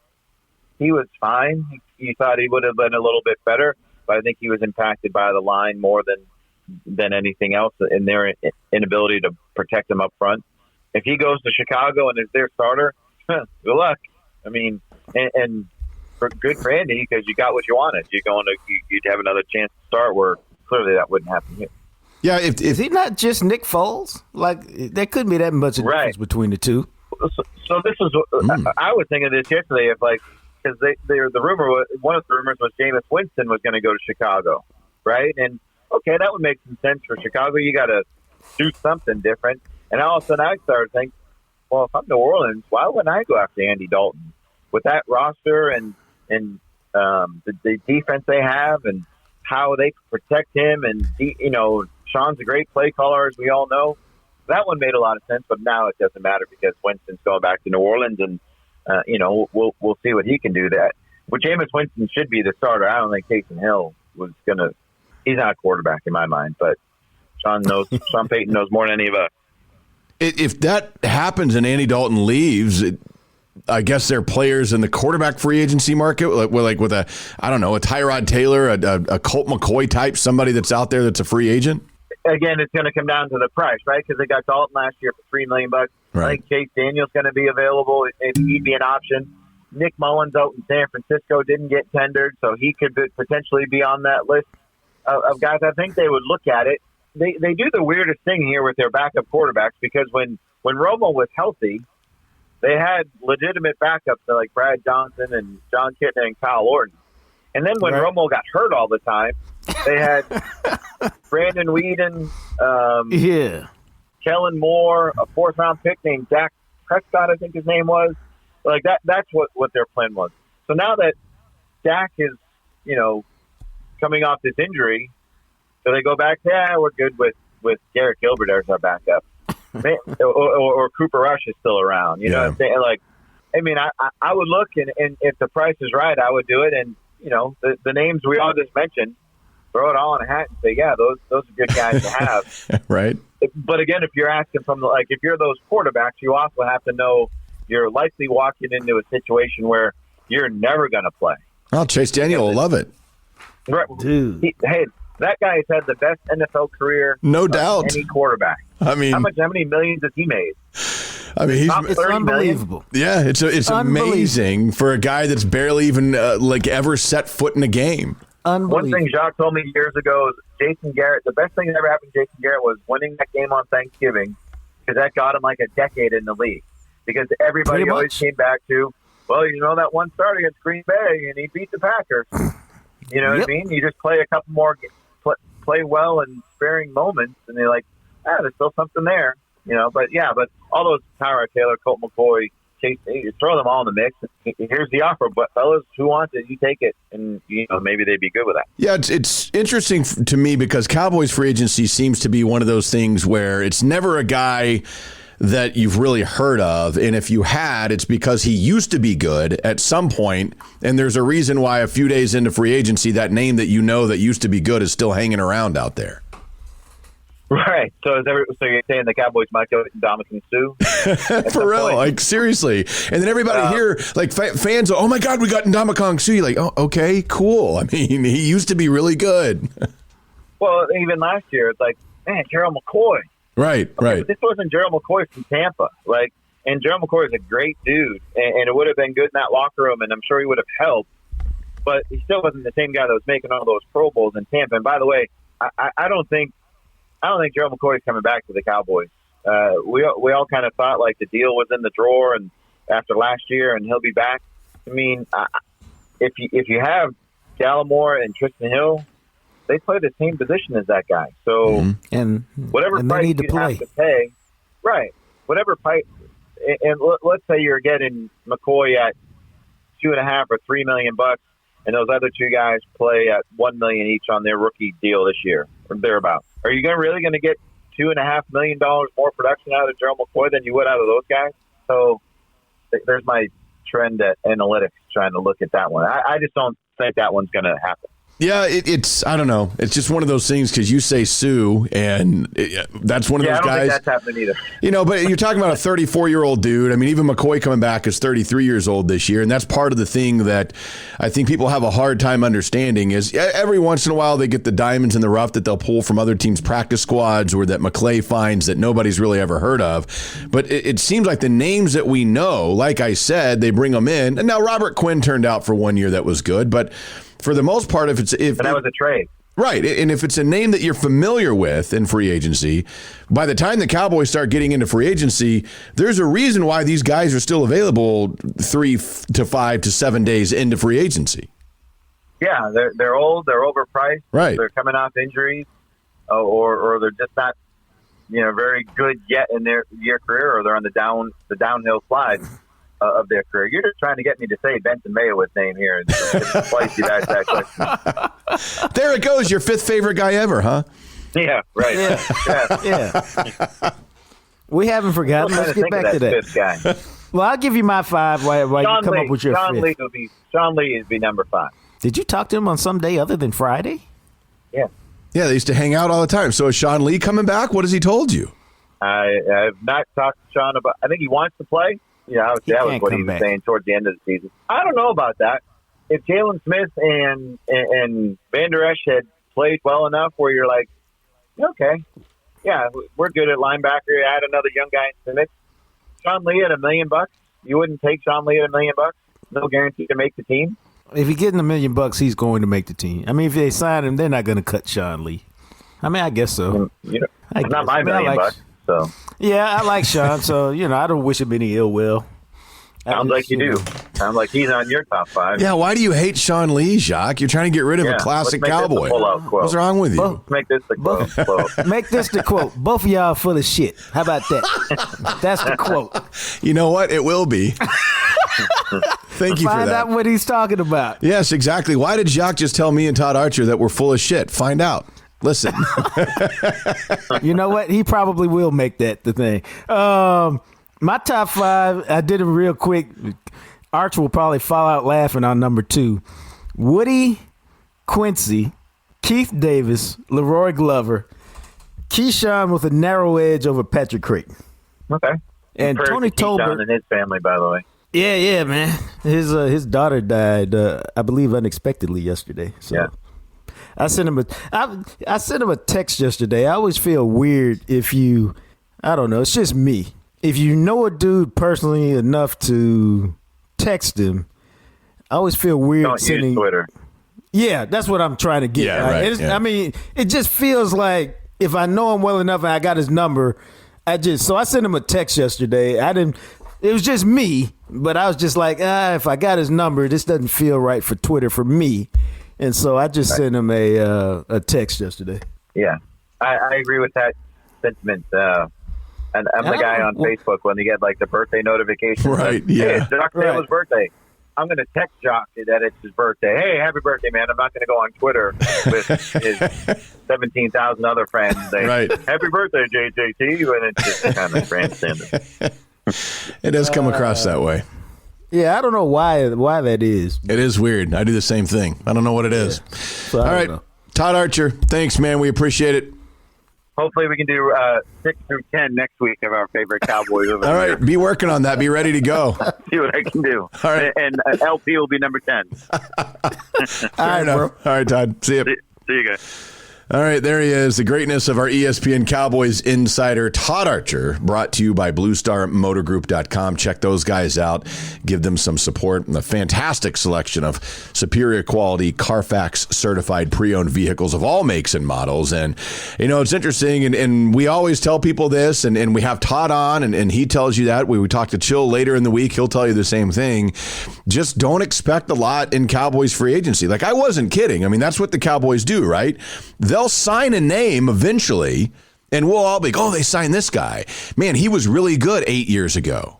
He was fine. You thought he would have been a little bit better, but I think he was impacted by the line more than anything else in their inability to protect him up front. If he goes to Chicago and is their starter, good luck. I mean, and good for Andy because you got what you wanted. You'd have another chance to start where clearly that wouldn't happen here. Yeah, if is he not just Nick Foles? Like there couldn't be that much of difference between the two. So this is I was thinking of this yesterday. If because the rumor was, one of the rumors was Jameis Winston was going to go to Chicago, right? And okay, that would make some sense for Chicago. You got to do something different. And all of a sudden I started thinking, well, if I'm New Orleans, why wouldn't I go after Andy Dalton with that roster and the defense they have and how they protect him? And Sean's a great play caller, as we all know. That one made a lot of sense, but now it doesn't matter because Winston's going back to New Orleans, and we'll see what he can do. That, but Jameis Winston should be the starter. I don't think Taysom Hill was gonna. He's not a quarterback in my mind, but Sean Payton knows more than any of us. If that happens and Andy Dalton leaves, I guess they're players in the quarterback free agency market, like with a Tyrod Taylor, a Colt McCoy type, somebody that's out there that's a free agent? Again, it's going to come down to the price, right? Because they got Dalton last year for $3 million. Right. I think Chase Daniel's going to be available. He'd be an option. Nick Mullins out in San Francisco didn't get tendered, so he could potentially be on that list of guys. I think they would look at it. They do the weirdest thing here with their backup quarterbacks, because when Romo was healthy, they had legitimate backups like Brad Johnson and John Kitna and Kyle Orton. And then when Romo got hurt all the time, they had Brandon Weeden, Kellen Moore, a fourth-round pick named Dak Prescott, I think his name was. Like that's what their plan was. So now that Dak is, coming off this injury, so they go back, we're good with Garrett Gilbert as our backup. or Cooper Rush is still around. You know what I'm saying? Like, I mean, I would look, and if the price is right, I would do it. And, the names we all just mentioned, throw it all in a hat and say, those are good guys to have. Right. But again, if you're asking if you're those quarterbacks, you also have to know you're likely walking into a situation where you're never going to play. Well, Chase Daniel will love it. Right. Dude. Hey, that guy has had the best NFL career. No doubt. Any quarterback. I mean, how many millions has he made? I mean, it's unbelievable. Yeah, it's amazing for a guy that's barely even ever set foot in a game. One thing Jacques told me years ago is Jason Garrett, the best thing that ever happened to Jason Garrett was winning that game on Thanksgiving, because that got him like a decade in the league. Because everybody always came back to, that one start against Green Bay and he beat the Packers. You know what I mean? You just play a couple more, play well in sparing moments, and they're like, there's still something there. But all those Tyrod Taylor, Colt McCoy, Chase, you throw them all in the mix. Here's the offer, but fellas, who wants it? You take it, and maybe they'd be good with that. Yeah, it's interesting to me because Cowboys free agency seems to be one of those things where it's never a guy that you've really heard of, and if you had, it's because he used to be good at some point, and there's a reason why a few days into free agency, that name that that used to be good is still hanging around out there. Right. So you're saying the Cowboys might go with Ndamukong Suh? For real, seriously. And then everybody here, fans, oh my God, we got Ndamukong Suh. You're like, oh, okay, cool. I mean, he used to be really good. Well, even last year, it's like, man, Gerald McCoy. Right. This wasn't Gerald McCoy from Tampa. And Gerald McCoy is a great dude, and it would have been good in that locker room, and I'm sure he would have helped. But he still wasn't the same guy that was making all those Pro Bowls in Tampa. And by the way, I don't think Gerald McCoy is coming back to the Cowboys. We all kind of thought the deal was in the drawer, and after last year, and he'll be back. I mean, if you have Gallimore and Tristan Hill, they play the same position as that guy. So and whatever price you have to pay, right? Whatever price, and let's say you're getting McCoy at $2.5 or $3 million, and those other two guys play at $1 million each on their rookie deal this year or thereabouts. Are you really going to get $2.5 million more production out of Gerald McCoy than you would out of those guys? So there's my trend at analytics trying to look at that one. I just don't think that one's going to happen. Yeah, it's I don't know. It's just one of those things because you say Sue, and that's one of those guys. I don't think that's happening either. But you're talking about a 34-year-old dude. I mean, even McCoy coming back is 33 years old this year, and that's part of the thing that I think people have a hard time understanding is every once in a while they get the diamonds in the rough that they'll pull from other teams' practice squads or that McClay finds that nobody's really ever heard of. But it seems like the names that we know, like I said, they bring them in. And now Robert Quinn turned out for 1 year that was good, but for the most part, if that was a trade. Right. And if it's a name that you're familiar with in free agency, by the time the Cowboys start getting into free agency, there's a reason why these guys are still available 3 to 5 to 7 days into free agency. Yeah, they're old, they're overpriced, right? They're coming off injuries, or they're just not, very good yet in their career, or they're on the downhill slide of their career. You're just trying to get me to say Benson Mayhew's name here, and twice you asked that question. There it goes, your 5th favorite guy ever, huh? Yeah, right. Yeah. We haven't forgotten. Let's get back to that. 5th guy. Well, I'll give you my 5 while you come up with your 5th. Sean Lee would be number 5. Did you talk to him on some day other than Friday? Yeah. Yeah, they used to hang out all the time. So is Sean Lee coming back? What has he told you? I've not talked to Sean about. I think he wants to play. obviously that was what he was saying towards the end of the season. I don't know about that. If Jalen Smith and Van Der Esch had played well enough where you're like, okay, yeah, we're good at linebacker. Add another young guy in the mix. Sean Lee at $1 million. You wouldn't take Sean Lee at $1 million? No guarantee to make the team? If he getting $1 million, he's going to make the team. I mean, if they sign him, they're not going to cut Sean Lee. I mean, I guess so. It's not my $1 million. So yeah, I like Sean. So I don't wish him any ill will. Sounds like you do. Sounds like he's on your top 5. Yeah, why do you hate Sean Lee, Jacques? You're trying to get rid of a classic Cowboy. What's wrong with you? Let's make this the quote. Make this the quote. Both of y'all full of shit. How about that? That's the quote. You know what? It will be. Thank you for that. Find out what he's talking about. Yes, exactly. Why did Jacques just tell me and Todd Archer that we're full of shit? Find out. Listen. You know what? He probably will make that the thing. My top 5, I did it real quick. Arch will probably fall out laughing on number 2. Woody, Quincy, Keith Davis, Leroy Glover, Keyshawn with a narrow edge over Patrick Creighton. Okay. And Tony Tolbert and his family, by the way. Yeah, man. His daughter died, I believe, unexpectedly yesterday. So. Yeah. I sent him a text yesterday. I always feel weird if I don't know, it's just me. If you know a dude personally enough to text him, I always feel weird Don't use Twitter. Yeah, that's what I'm trying to get. Yeah, right. I mean, it just feels like if I know him well enough and I got his number, so I sent him a text yesterday. It was just me, but I was just like, if I got his number, this doesn't feel right for Twitter for me. And so I just sent him a text yesterday. Yeah, I agree with that sentiment. And I'm the guy on Facebook when you get like the birthday notification. Right, Hey, yeah. it's Jock Taylor's birthday. I'm going to text Jock that it's his birthday. Hey, happy birthday, man. I'm not going to go on Twitter with his 17,000 other friends. Right. Happy birthday, JJT. And it's just kind of grandstanding. It does come across that way. Yeah, I don't know why that is. It is weird. I do the same thing. I don't know what it is. So All right. Todd Archer, thanks, man. We appreciate it. Hopefully we can do 6 through 10 next week of our favorite Cowboys. All right. Be working on that. Be ready to go. See what I can do. All right. And LP will be number 10. Fair enough. All right, Todd. See you. See you guys. All right, there he is, the greatness of our ESPN Cowboys insider, Todd Archer, brought to you by BlueStarMotorGroup.com. Check those guys out. Give them some support and a fantastic selection of superior quality Carfax-certified pre-owned vehicles of all makes and models. And, it's interesting, and we always tell people this, and we have Todd on, and he tells you that. We talk to Chill later in the week. He'll tell you the same thing. Just don't expect a lot in Cowboys free agency. Like, I wasn't kidding. I mean, that's what the Cowboys do, right? They'll sign a name eventually, and we'll all be like, oh, they signed this guy. Man, he was really good 8 years ago.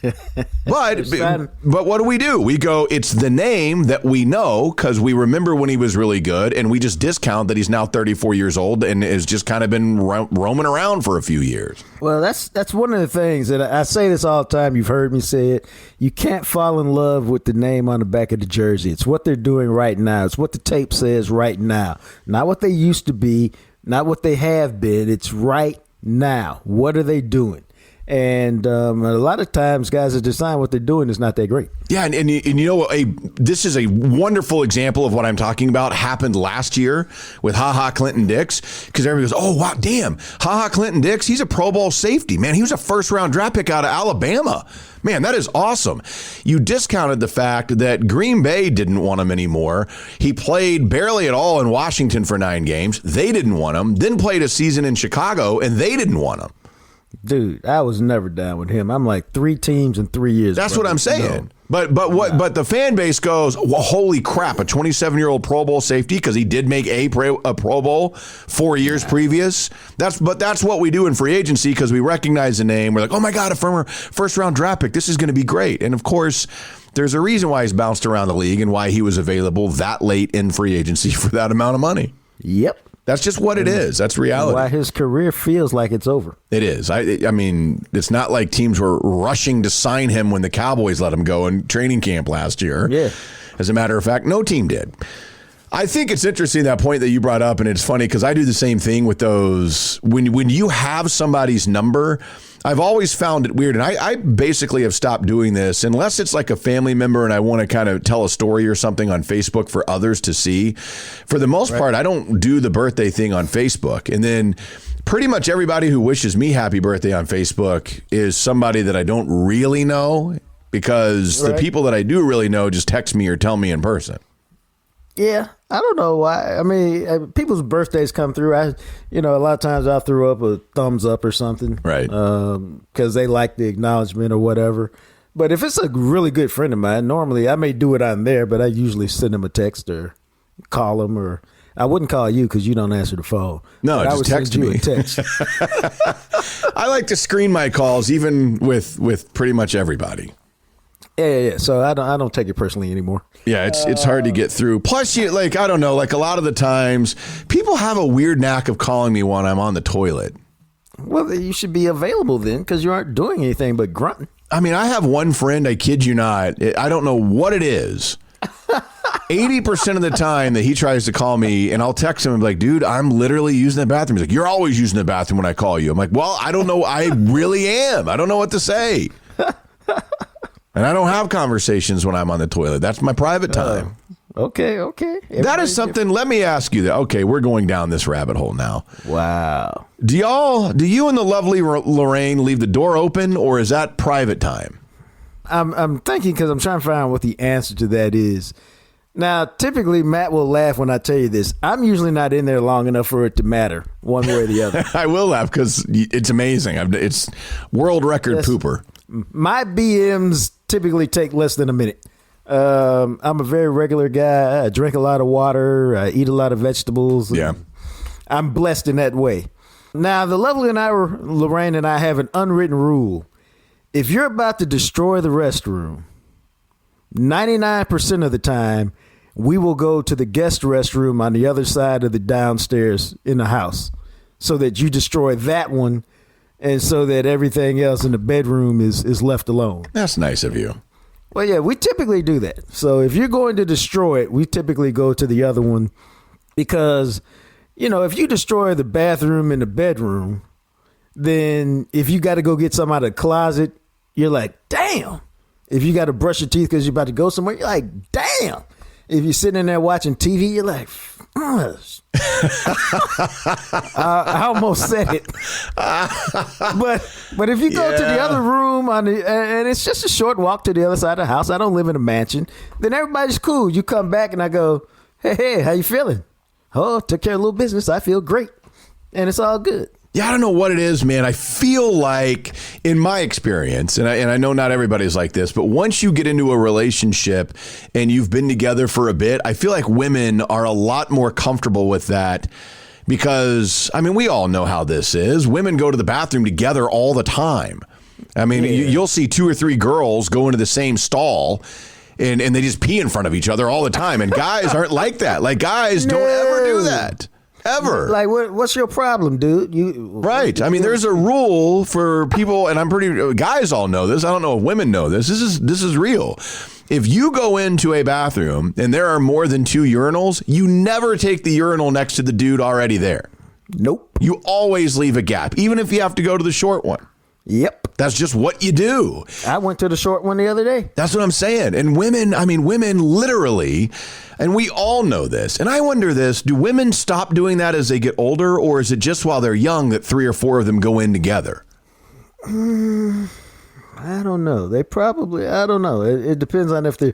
But what do? We go, it's the name that we know because we remember when he was really good, and we just discount that he's now 34 years old and has just kind of been roaming around for a few years. Well, that's one of the things, and I say this all the time. You've heard me say it. You can't fall in love with the name on the back of the jersey. It's what they're doing right now. It's what the tape says right now. Not what they used to be, not what they have been. It's right now. What are they doing? And a lot of times, guys that decide what they're doing is not that great. Yeah, and you know, this is a wonderful example of what I'm talking about. Happened last year with HaHa Clinton-Dix, because everybody goes, oh, wow, damn, HaHa Clinton-Dix, he's a Pro Bowl safety. Man, he was a first-round draft pick out of Alabama. Man, that is awesome. You discounted the fact that Green Bay didn't want him anymore. He played barely at all in Washington for 9 games. They didn't want him. Then played a season in Chicago, and they didn't want him. Dude, I was never down with him. I'm like 3 teams in 3 years. That's what I'm saying. No. But the fan base goes, well, holy crap, a 27-year-old Pro Bowl safety because he did make a Pro Bowl 4 years previous. That's what we do in free agency because we recognize the name. We're like, oh my God, a former first-round draft pick. This is going to be great. And of course, there's a reason why he's bounced around the league and why he was available that late in free agency for that amount of money. Yep. That's just what it is. That's reality. Why his career feels like it's over. It is. I mean, it's not like teams were rushing to sign him when the Cowboys let him go in training camp last year. Yeah. As a matter of fact, no team did. I think it's interesting, that point that you brought up, and it's funny because I do the same thing with those. When you have somebody's number, I've always found it weird, and I basically have stopped doing this unless it's like a family member and I want to kind of tell a story or something on Facebook for others to see. For the most part, I don't do the birthday thing on Facebook. And then pretty much everybody who wishes me happy birthday on Facebook is somebody that I don't really know, because the people that I do really know just text me or tell me in person. Yeah, I don't know why. I mean, people's birthdays come through. A lot of times I'll throw up a thumbs up or something. Right. Because they like the acknowledgement or whatever. But if it's a really good friend of mine, normally I may do it on there, but I usually send them a text or call them, or I wouldn't call you because you don't answer the phone. No, but just text me. A text. I like to screen my calls, even with pretty much everybody. Yeah. So I don't take it personally anymore. Yeah, it's hard to get through. Plus, I don't know, like a lot of the times, people have a weird knack of calling me when I'm on the toilet. Well, you should be available then, because you aren't doing anything but grunting. I mean, I have one friend, I kid you not, I don't know what it is. 80% of the time that he tries to call me, and I'll text him and be like, dude, I'm literally using the bathroom. He's like, you're always using the bathroom when I call you. I'm like, well, I don't know. I really am. I don't know what to say. And I don't have conversations when I'm on the toilet. That's my private time. Okay. That is something. Let me ask you that. Okay, we're going down this rabbit hole now. Wow. Do you and the lovely Lorraine leave the door open, or is that private time? I'm thinking, because I'm trying to find out what the answer to that is. Now, typically, Matt will laugh when I tell you this. I'm usually not in there long enough for it to matter one way or the other. I will laugh because it's amazing. It's world record pooper. My BMs typically take less than a minute. I'm a very regular guy. I drink a lot of water. I eat a lot of vegetables. Yeah. I'm blessed in that way. Now, the lovely Lorraine and I have an unwritten rule. If you're about to destroy the restroom, 99% of the time, we will go to the guest restroom on the other side of the downstairs in the house, so that you destroy that one, and so that everything else in the bedroom is left alone. That's nice of you. Well, yeah, we typically do that. So if you're going to destroy it, we typically go to the other one, because, if you destroy the bathroom and the bedroom, then if you got to go get something out of the closet, you're like, damn. If you got to brush your teeth because you're about to go somewhere, you're like, damn. If you're sitting in there watching TV, you're like, I almost said it. But if you go to the other room and it's just a short walk to the other side of the house, I don't live in a mansion, then everybody's cool. You come back and I go, hey, how you feeling? Oh, took care of a little business. I feel great. And it's all good. Yeah, I don't know what it is, man. I feel like, in my experience, and I know not everybody's like this, but once you get into a relationship and you've been together for a bit, I feel like women are a lot more comfortable with that, because, I mean, we all know how this is. Women go to the bathroom together all the time. I mean, you'll see 2 or 3 girls go into the same stall, and they just pee in front of each other all the time. And guys aren't like that. Like, guys don't ever do that. Ever. Like, what's your problem, dude? Right. I mean, there's a rule for people, and guys all know this. I don't know if women know this. This is real. If you go into a bathroom and there are more than 2 urinals, you never take the urinal next to the dude already there. Nope. You always leave a gap, even if you have to go to the short one. Yep. That's just what you do. I went to the short one the other day. That's what I'm saying. And women literally, and we all know this, and I wonder this, do women stop doing that as they get older, or is it just while they're young that 3 or 4 of them go in together? I don't know. I don't know. It depends on if they're,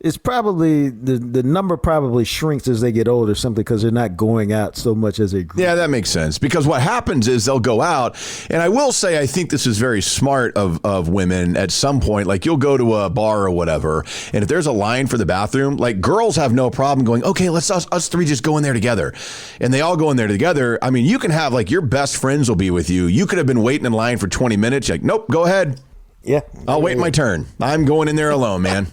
it's probably, the number probably shrinks as they get older, simply because they're not going out so much as they grow. Yeah, that makes sense. Because what happens is they'll go out, and I will say I think this is very smart of women at some point. Like, you'll go to a bar or whatever, and if there's a line for the bathroom, like, girls have no problem going, okay, let's us 3 just go in there together. And they all go in there together. I mean, you can have, like, your best friends will be with you. You could have been waiting in line for 20 minutes. You're like, nope, go ahead. Yeah. I'll wait my turn. I'm going in there alone, man.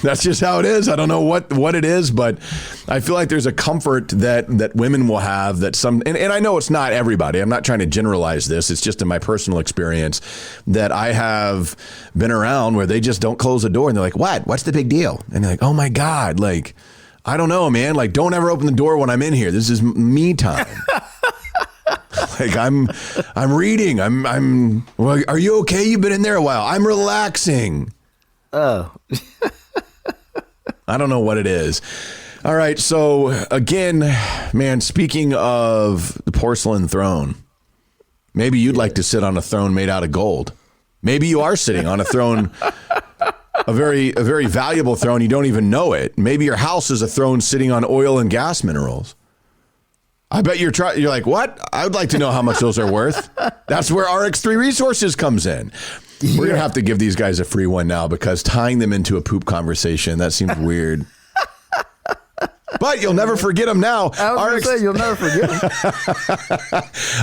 That's just how it is. I don't know what it is, but I feel like there's a comfort that women will have that and I know it's not everybody. I'm not trying to generalize this. It's just in my personal experience that I have been around where they just don't close the door and they're like, what? What's the big deal? And they're like, oh my God, like, I don't know, man. Like, don't ever open the door when I'm in here. This is me time. Like I'm reading. Well, are you okay? You've been in there a while. I'm relaxing. Oh. I don't know what it is. All right. So again, man, speaking of the porcelain throne, maybe you'd like to sit on a throne made out of gold. Maybe you are sitting on a throne, a very valuable throne. You don't even know it. Maybe your house is a throne sitting on oil and gas minerals. I bet you're like, what? I would like to know how much those are worth. That's where RX3 Resources comes in. We're going to have to give these guys a free one now because tying them into a poop conversation, that seems weird. But you'll never forget them now. I was going to say, you'll never forget them.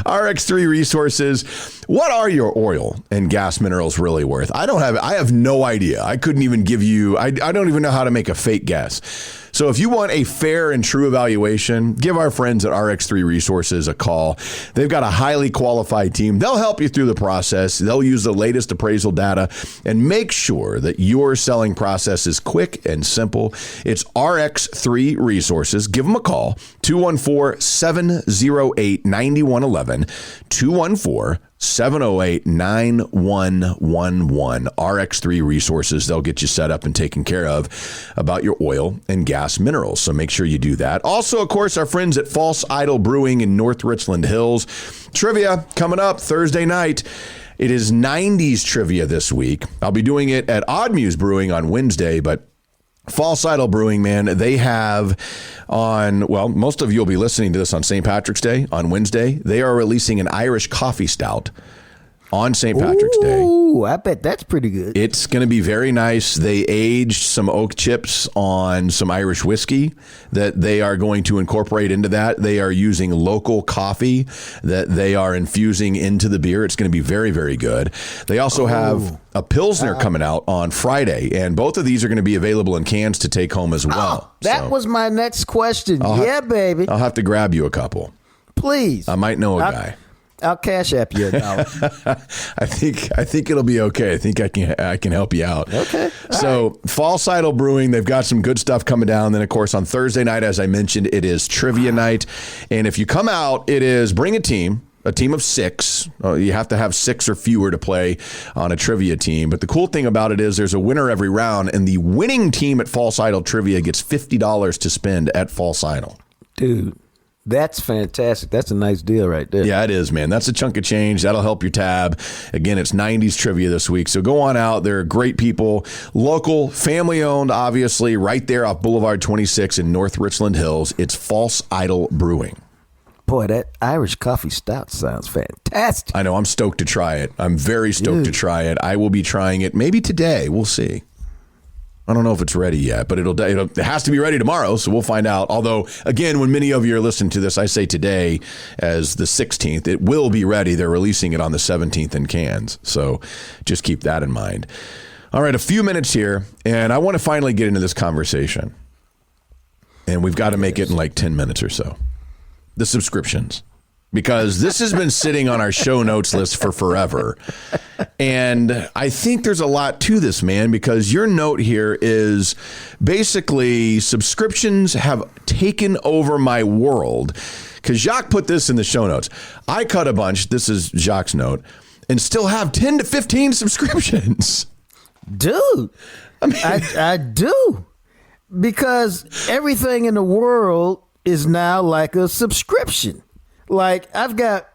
RX3 Resources. What are your oil and gas minerals really worth? I have no idea. I couldn't even give you, I don't even know how to make a fake guess. So if you want a fair and true evaluation, give our friends at RX3 Resources a call. They've got a highly qualified team. They'll help you through the process. They'll use the latest appraisal data and make sure that your selling process is quick and simple. It's RX3 Resources. Give them a call, 214-708-9111, 214-708-9111. RX3 Resources. They'll get you set up and taken care of about your oil and gas minerals. So make sure you do that. Also, of course, our friends at False Idol Brewing in North Richland Hills. Trivia coming up Thursday night. It is 90s trivia this week. I'll be doing it at Odd Muse Brewing on Wednesday, but False Idol Brewing, man, they have most of you will be listening to this on St. Patrick's Day on Wednesday. They are releasing an Irish coffee stout on St. Patrick's Day. Ooh, I bet that's pretty good. It's going to be very nice. They aged some oak chips on some Irish whiskey that they are going to incorporate into that. They are using local coffee that they are infusing into the beer. It's going to be very, very good. They also have a Pilsner coming out on Friday, and both of these are going to be available in cans to take home as well. That was my next question. Baby. I'll have to grab you a couple. Please. I might know a guy. I'll cash app you $1. I think it'll be okay. I think I can help you out. Okay. So False Idol Brewing, they've got some good stuff coming down. Then of course on Thursday night, as I mentioned, it is trivia night. And if you come out, it is bring a team of 6. You have to have 6 or fewer to play on a trivia team. But the cool thing about it is there's a winner every round, and the winning team at False Idol Trivia gets $50 to spend at False Idol. Dude. That's fantastic. That's a nice deal right there. Yeah, it is, man. That's a chunk of change. That'll help your tab. Again, it's 90s trivia this week. So go on out. They're great people. Local, family-owned, obviously, right there off Boulevard 26 in North Richland Hills. It's False Idol Brewing. Boy, that Irish coffee stout sounds fantastic. I know. I'm stoked to try it. I'm very stoked to try it. I will be trying it maybe today. We'll see. I don't know if it's ready yet, but it has to be ready tomorrow, so we'll find out. Although, again, when many of you are listening to this, I say today as the 16th. It will be ready. They're releasing it on the 17th in cans, so just keep that in mind. All right, a few minutes here, and I want to finally get into this conversation, and we've got to make it in like 10 minutes or so. The subscriptions. Because this has been sitting on our show notes list for forever. And I think there's a lot to this, man, because your note here is basically subscriptions have taken over my world. Because Jacques put this in the show notes. I cut a bunch. This is Jacques' note. And still have 10 to 15 subscriptions. Dude, I do. Because everything in the world is now like a subscription. Like let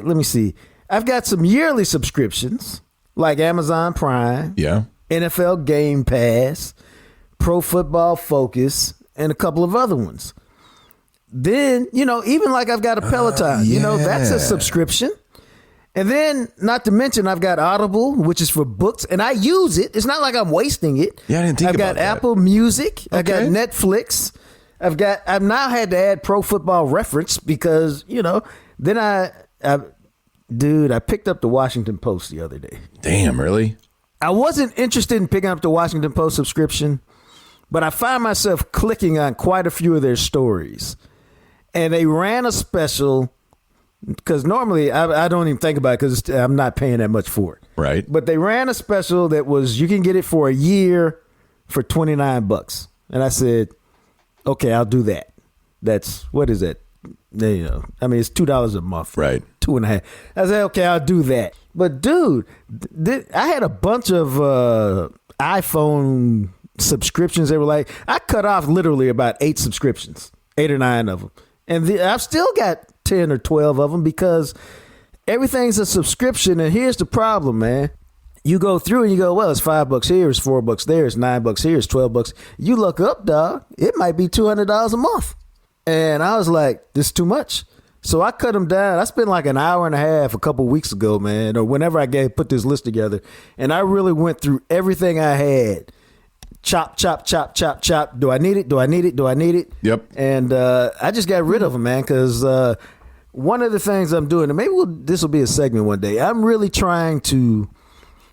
me see. I've got some yearly subscriptions like Amazon Prime, NFL Game Pass, Pro Football Focus, and a couple of other ones. Then, even like I've got a Peloton, that's a subscription. And then, not to mention, I've got Audible, which is for books, and I use it. It's not like I'm wasting it. Yeah, I didn't think about that. I've got Apple Music. Okay. I've got Netflix. I've now had to add Pro Football Reference because, then I picked up the Washington Post the other day. Damn, really? I wasn't interested in picking up the Washington Post subscription, but I find myself clicking on quite a few of their stories. And they ran a special, because normally I don't even think about it because I'm not paying that much for it. Right. But they ran a special that was, you can get it for a year for $29. And I said, okay, I'll do that. That's, what is that? You know, I mean, it's $2 a month. Right. $2.50. I said, okay, I'll do that. But dude, I had a bunch of iPhone subscriptions. They were like, I cut off literally about 8 subscriptions, 8 or 9 of them. And I've still got 10 or 12 of them because everything's a subscription. And here's the problem, man. You go through and you go, well, it's $5 here, it's $4 there, it's $9 here, it's $12. You look up, dog, it might be $200 a month. And I was like, this is too much. So I cut them down. I spent like an hour and a half a couple weeks ago, man, or whenever I put this list together. And I really went through everything I had. Chop, chop, chop, chop, chop. Do I need it? Do I need it? Do I need it? Yep. And I just got rid of them, man, because one of the things I'm doing, and maybe this will be a segment one day, I'm really trying to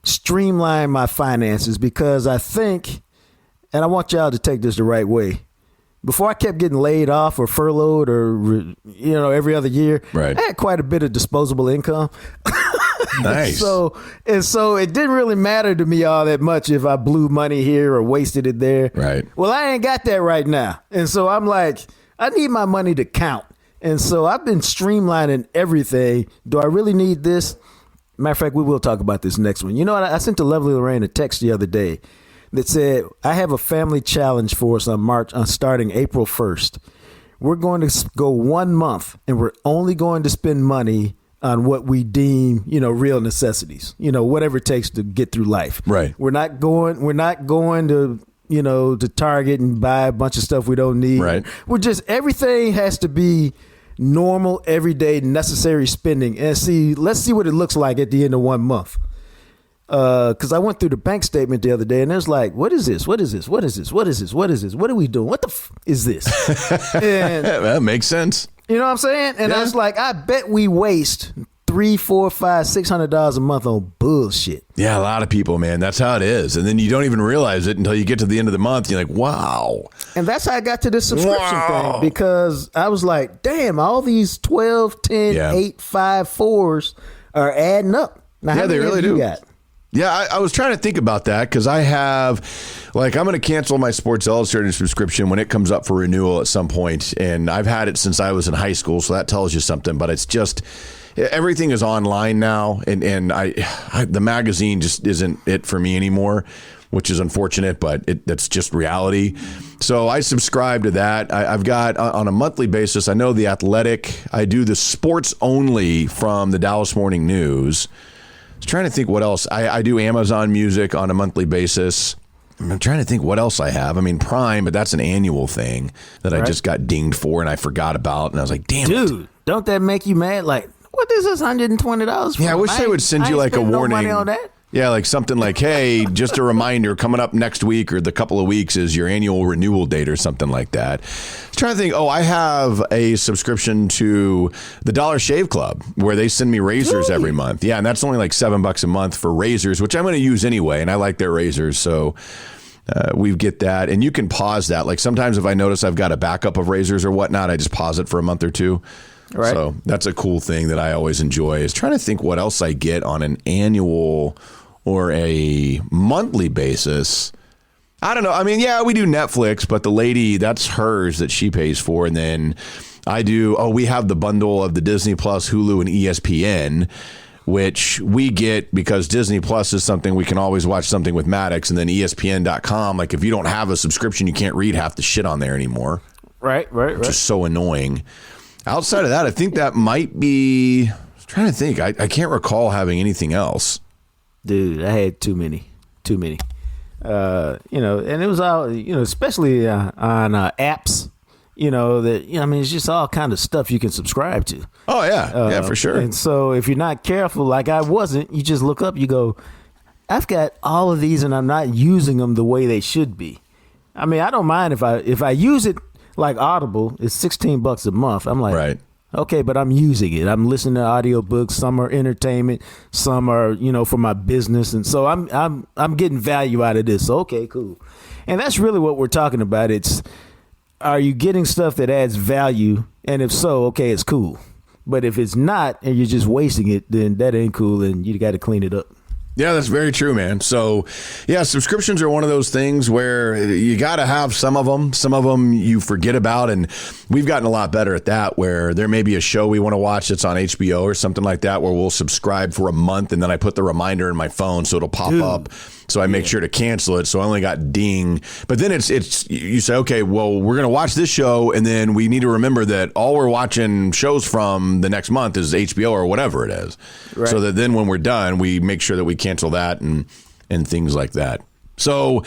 streamline my finances because I think, and I want y'all to take this the right way, before I kept getting laid off or furloughed or, every other year, right. I had quite a bit of disposable income. Nice. So it didn't really matter to me all that much if I blew money here or wasted it there. Right. Well, I ain't got that right now. And so I'm like, I need my money to count. And so I've been streamlining everything. Do I really need this? Matter of fact, we will talk about this next one. You know what? I sent to Lovely Lorraine a text the other day that said, I have a family challenge for us on starting April 1st. We're going to go 1 month and we're only going to spend money on what we deem, real necessities, whatever it takes to get through life. Right. We're not going to, to Target and buy a bunch of stuff we don't need. Right. Everything has to be normal, everyday, necessary spending. And let's see what it looks like at the end of 1 month. Because I went through the bank statement the other day and it was like, what is this? What is this? What is this? What is this? What is this? What are we doing? What the is this? And that makes sense. You know what I'm saying? And I was like, I bet we waste $300, $400, $500, $600 a month on bullshit. Yeah, a lot of people, man. That's how it is. And then you don't even realize it until you get to the end of the month. You're like, wow. And that's how I got to this subscription thing, because I was like, damn, all these 12, 10, 8, 5, 4s are adding up. Now, yeah, they really do. Got? Yeah, I was trying to think about that because I have, I'm going to cancel my Sports Illustrated subscription when it comes up for renewal at some point. And I've had it since I was in high school, so that tells you something. But it's just, everything is online now. And the magazine just isn't it for me anymore, which is unfortunate, but that's just reality. So I subscribe to that. I've got, on a monthly basis, I know The Athletic. I do the sports only from the Dallas Morning News. I was trying to think what else. I do Amazon Music on a monthly basis. I'm trying to think what else I have. I mean, Prime, but that's an annual thing that I just got dinged for and I forgot about. And I was like, damn Dude, don't that make you mad? Like, what is this $120 for? Yeah, I wish they would send you like a warning. No money on that. Yeah, like something like, hey, just a reminder, coming up next week or the couple of weeks is your annual renewal date or something like that. I was trying to think, I have a subscription to the Dollar Shave Club where they send me razors every month. Yeah, and that's only like $7 a month for razors, which I'm going to use anyway, and I like their razors, so we get that. And you can pause that. Like sometimes if I notice I've got a backup of razors or whatnot, I just pause it for a month or two. Right. So that's a cool thing that I always enjoy, is trying to think what else I get on an annual or a monthly basis. I don't know. I mean, yeah, we do Netflix, but the lady, that's hers that she pays for. And then I do, we have the bundle of the Disney Plus, Hulu, and ESPN, which we get because Disney Plus is something we can always watch something with Maddox, and then ESPN.com. Like if you don't have a subscription, you can't read half the shit on there anymore. Right. Which is so annoying. Outside of that, I think that might be, I was trying to think. I can't recall having anything else. Dude, I had too many. And it was all, especially on apps, it's just all kind of stuff you can subscribe to. Oh, yeah. For sure. And so if you're not careful, like I wasn't, you just look up, you go, I've got all of these and I'm not using them the way they should be. I mean, I don't mind if I use it like Audible, it's $16 a month. I'm like, right. Okay, but I'm using it. I'm listening to audiobooks. Some are entertainment. Some are, for my business. And so I'm getting value out of this. So, okay, cool. And that's really what we're talking about. Are you getting stuff that adds value? And if so, okay, it's cool. But if it's not and you're just wasting it, then that ain't cool and you got to clean it up. Yeah, that's very true, man. So, yeah, subscriptions are one of those things where you got to have some of them. Some of them you forget about, and we've gotten a lot better at that, where there may be a show we want to watch that's on HBO or something like that, where we'll subscribe for a month, and then I put the reminder in my phone so it'll pop up. So I make sure to cancel it. So I only got ding. But then it's you say, okay, well, we're going to watch this show, and then we need to remember that all we're watching shows from the next month is HBO or whatever it is. Right. So that then when we're done, we make sure that we cancel that and things like that. So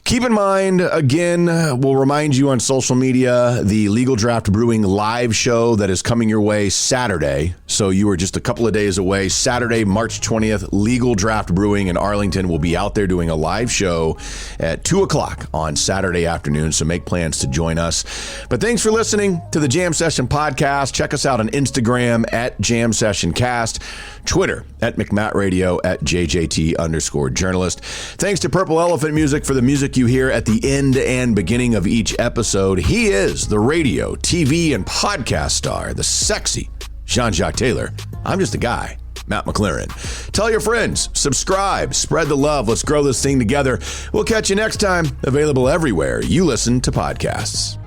keep in mind, again, we'll remind you on social media, the Legal Draft Brewing live show that is coming your way Saturday. So you are just a couple of days away. Saturday, March 20th, Legal Draft Brewing in Arlington will be out there doing a live show at 2 o'clock on Saturday afternoon. So make plans to join us. But thanks for listening to the Jam Session Podcast. Check us out on Instagram at Jam Session Cast, Twitter at McMattRadio, at JJT_journalist. Thanks to Purple Elephant Music for the music you hear at the end and beginning of each episode. He is the radio, TV, and podcast star, the sexy Jean-Jacques Taylor. I'm just a guy, Matt McLaren. Tell your friends, subscribe, spread the love. Let's grow this thing together. We'll catch you next time. Available everywhere you listen to podcasts.